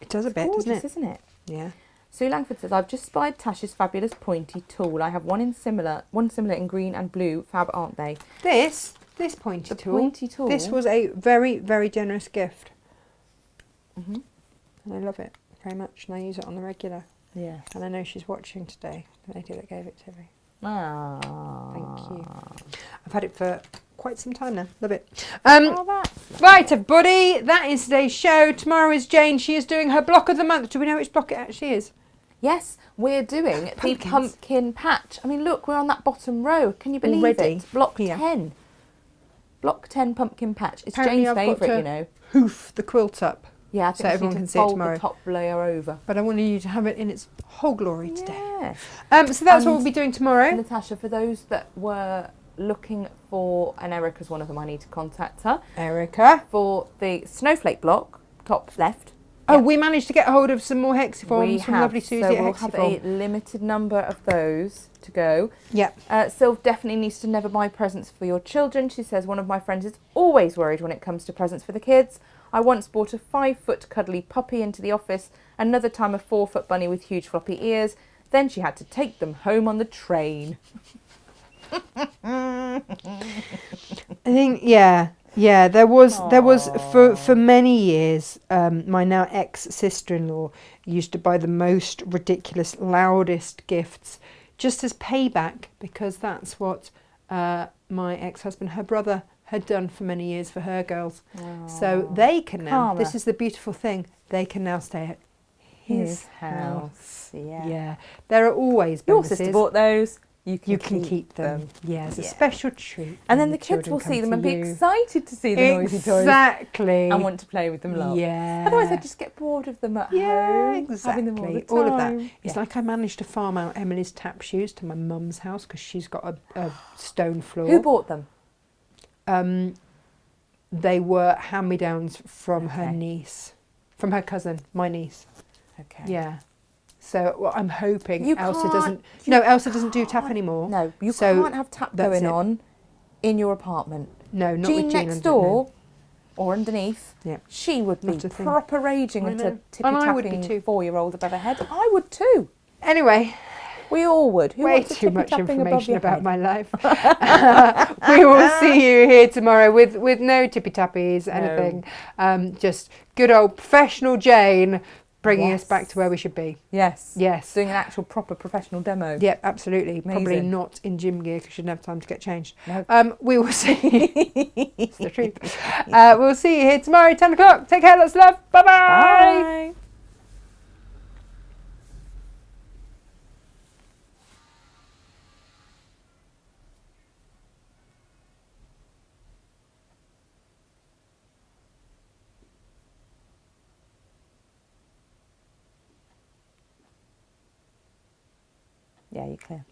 Speaker 2: It does a bit,
Speaker 1: Gorgeous,
Speaker 2: doesn't it?
Speaker 1: isn't it?
Speaker 2: Yeah.
Speaker 1: Sue Langford says, I've just spied Tash's fabulous pointy tool. I have one similar in green and blue. Fab, aren't they?
Speaker 2: This pointy
Speaker 1: The
Speaker 2: tool.
Speaker 1: pointy tool.
Speaker 2: This was a very, very generous gift.
Speaker 1: Mhm.
Speaker 2: And I love it very much. And I use it on the regular.
Speaker 1: Yeah.
Speaker 2: And I know she's watching today, the lady that gave it to me.
Speaker 1: Ah.
Speaker 2: Thank you. had it for quite some time now. Love it.
Speaker 1: Oh, that's
Speaker 2: Right, everybody, that is today's show. Tomorrow is Jane. She is doing her block of the month. Do we know which block it actually is?
Speaker 1: Yes, we're doing the
Speaker 2: Pumpkins.
Speaker 1: pumpkin patch. I mean, look, we're on that bottom row. Can you believe
Speaker 2: Already?
Speaker 1: it? Block
Speaker 2: Yeah.
Speaker 1: 10. Block 10 pumpkin patch. It's
Speaker 2: Apparently
Speaker 1: Jane's
Speaker 2: I've got
Speaker 1: favourite,
Speaker 2: to
Speaker 1: you know.
Speaker 2: Hoof the quilt up.
Speaker 1: Yeah, I
Speaker 2: so
Speaker 1: think we
Speaker 2: everyone
Speaker 1: need
Speaker 2: can
Speaker 1: to
Speaker 2: see it
Speaker 1: fold
Speaker 2: tomorrow.
Speaker 1: the top layer over.
Speaker 2: But I wanted you to have it in its whole glory today.
Speaker 1: Yes.
Speaker 2: So that's what
Speaker 1: And
Speaker 2: we'll be doing tomorrow.
Speaker 1: Natasha, for those that were looking for, and Erica's one of them, I need to contact her,
Speaker 2: Erica.
Speaker 1: for the snowflake block, top left.
Speaker 2: Oh,
Speaker 1: Yep.
Speaker 2: we managed to get a hold of some more
Speaker 1: We
Speaker 2: hexiforms from
Speaker 1: have,
Speaker 2: lovely Susie
Speaker 1: so
Speaker 2: at
Speaker 1: we'll have
Speaker 2: Hexiform.
Speaker 1: a limited number of those to go.
Speaker 2: Yep.
Speaker 1: Sylv definitely needs to never buy presents for your children. She says, one of my friends is always worried when it comes to presents for the kids. I once bought a 5-foot cuddly puppy into the office, another time a 4-foot bunny with huge floppy ears. Then she had to take them home on the train.
Speaker 2: I think, yeah, there was for many years, my now ex-sister-in-law used to buy the most ridiculous, loudest gifts just as payback, because that's what my ex-husband, her brother, had done for many years for her girls. So they can now,
Speaker 1: Karma.
Speaker 2: this is the beautiful thing, they can now stay at his house.
Speaker 1: Yeah.
Speaker 2: Yeah, there are always
Speaker 1: Your
Speaker 2: bonuses.
Speaker 1: sister bought those. You
Speaker 2: You can keep them. Yeah, it's a
Speaker 1: Yeah.
Speaker 2: special treat.
Speaker 1: And
Speaker 2: when
Speaker 1: then the kids
Speaker 2: children
Speaker 1: will
Speaker 2: come
Speaker 1: see them
Speaker 2: to
Speaker 1: and be
Speaker 2: you.
Speaker 1: excited to see the noisy toys
Speaker 2: Exactly.
Speaker 1: and want to play with them lot.
Speaker 2: Yeah.
Speaker 1: Otherwise they just get bored of them at
Speaker 2: Yeah,
Speaker 1: home,
Speaker 2: exactly.
Speaker 1: having them all the time.
Speaker 2: All of that. It's
Speaker 1: Yeah.
Speaker 2: like I managed to farm out Emily's tap shoes to my mum's house because she's got a stone floor.
Speaker 1: Who bought them?
Speaker 2: They were hand-me-downs from her
Speaker 1: Okay.
Speaker 2: niece, from her cousin, my niece.
Speaker 1: Okay.
Speaker 2: Yeah. So well, I'm hoping
Speaker 1: You
Speaker 2: Elsa
Speaker 1: can't-
Speaker 2: doesn't.
Speaker 1: you
Speaker 2: No, Elsa doesn't do tap anymore.
Speaker 1: No, you
Speaker 2: So
Speaker 1: can't have tap
Speaker 2: that's
Speaker 1: going
Speaker 2: it.
Speaker 1: on in your apartment.
Speaker 2: No, not
Speaker 1: Jean
Speaker 2: with Jean
Speaker 1: next
Speaker 2: under-
Speaker 1: door or underneath,
Speaker 2: Yeah.
Speaker 1: she would be
Speaker 2: Not a thing.
Speaker 1: proper raging
Speaker 2: I
Speaker 1: at
Speaker 2: know.
Speaker 1: a
Speaker 2: And I would be
Speaker 1: tippy-tapping
Speaker 2: too.
Speaker 1: 4-year-old above her head. I would too.
Speaker 2: No. Anyway,
Speaker 1: We all would. Who
Speaker 2: way
Speaker 1: wants a
Speaker 2: too much
Speaker 1: tippy-tapping above
Speaker 2: information
Speaker 1: your
Speaker 2: about
Speaker 1: head?
Speaker 2: my life. We will see you here tomorrow with no tippy tappies, anything. Just good old professional Jane bringing us
Speaker 1: Yes.
Speaker 2: back to where we should be.
Speaker 1: Yes.
Speaker 2: Yes.
Speaker 1: Doing an actual proper professional demo.
Speaker 2: Yep, absolutely. Probably
Speaker 1: Amazing.
Speaker 2: not in gym gear because she didn't have time to get changed.
Speaker 1: No.
Speaker 2: We will see. It's the truth. We'll see you here tomorrow, 10 o'clock. Take care, lots of love. Bye-bye.
Speaker 1: Bye. Yeah, you're clear.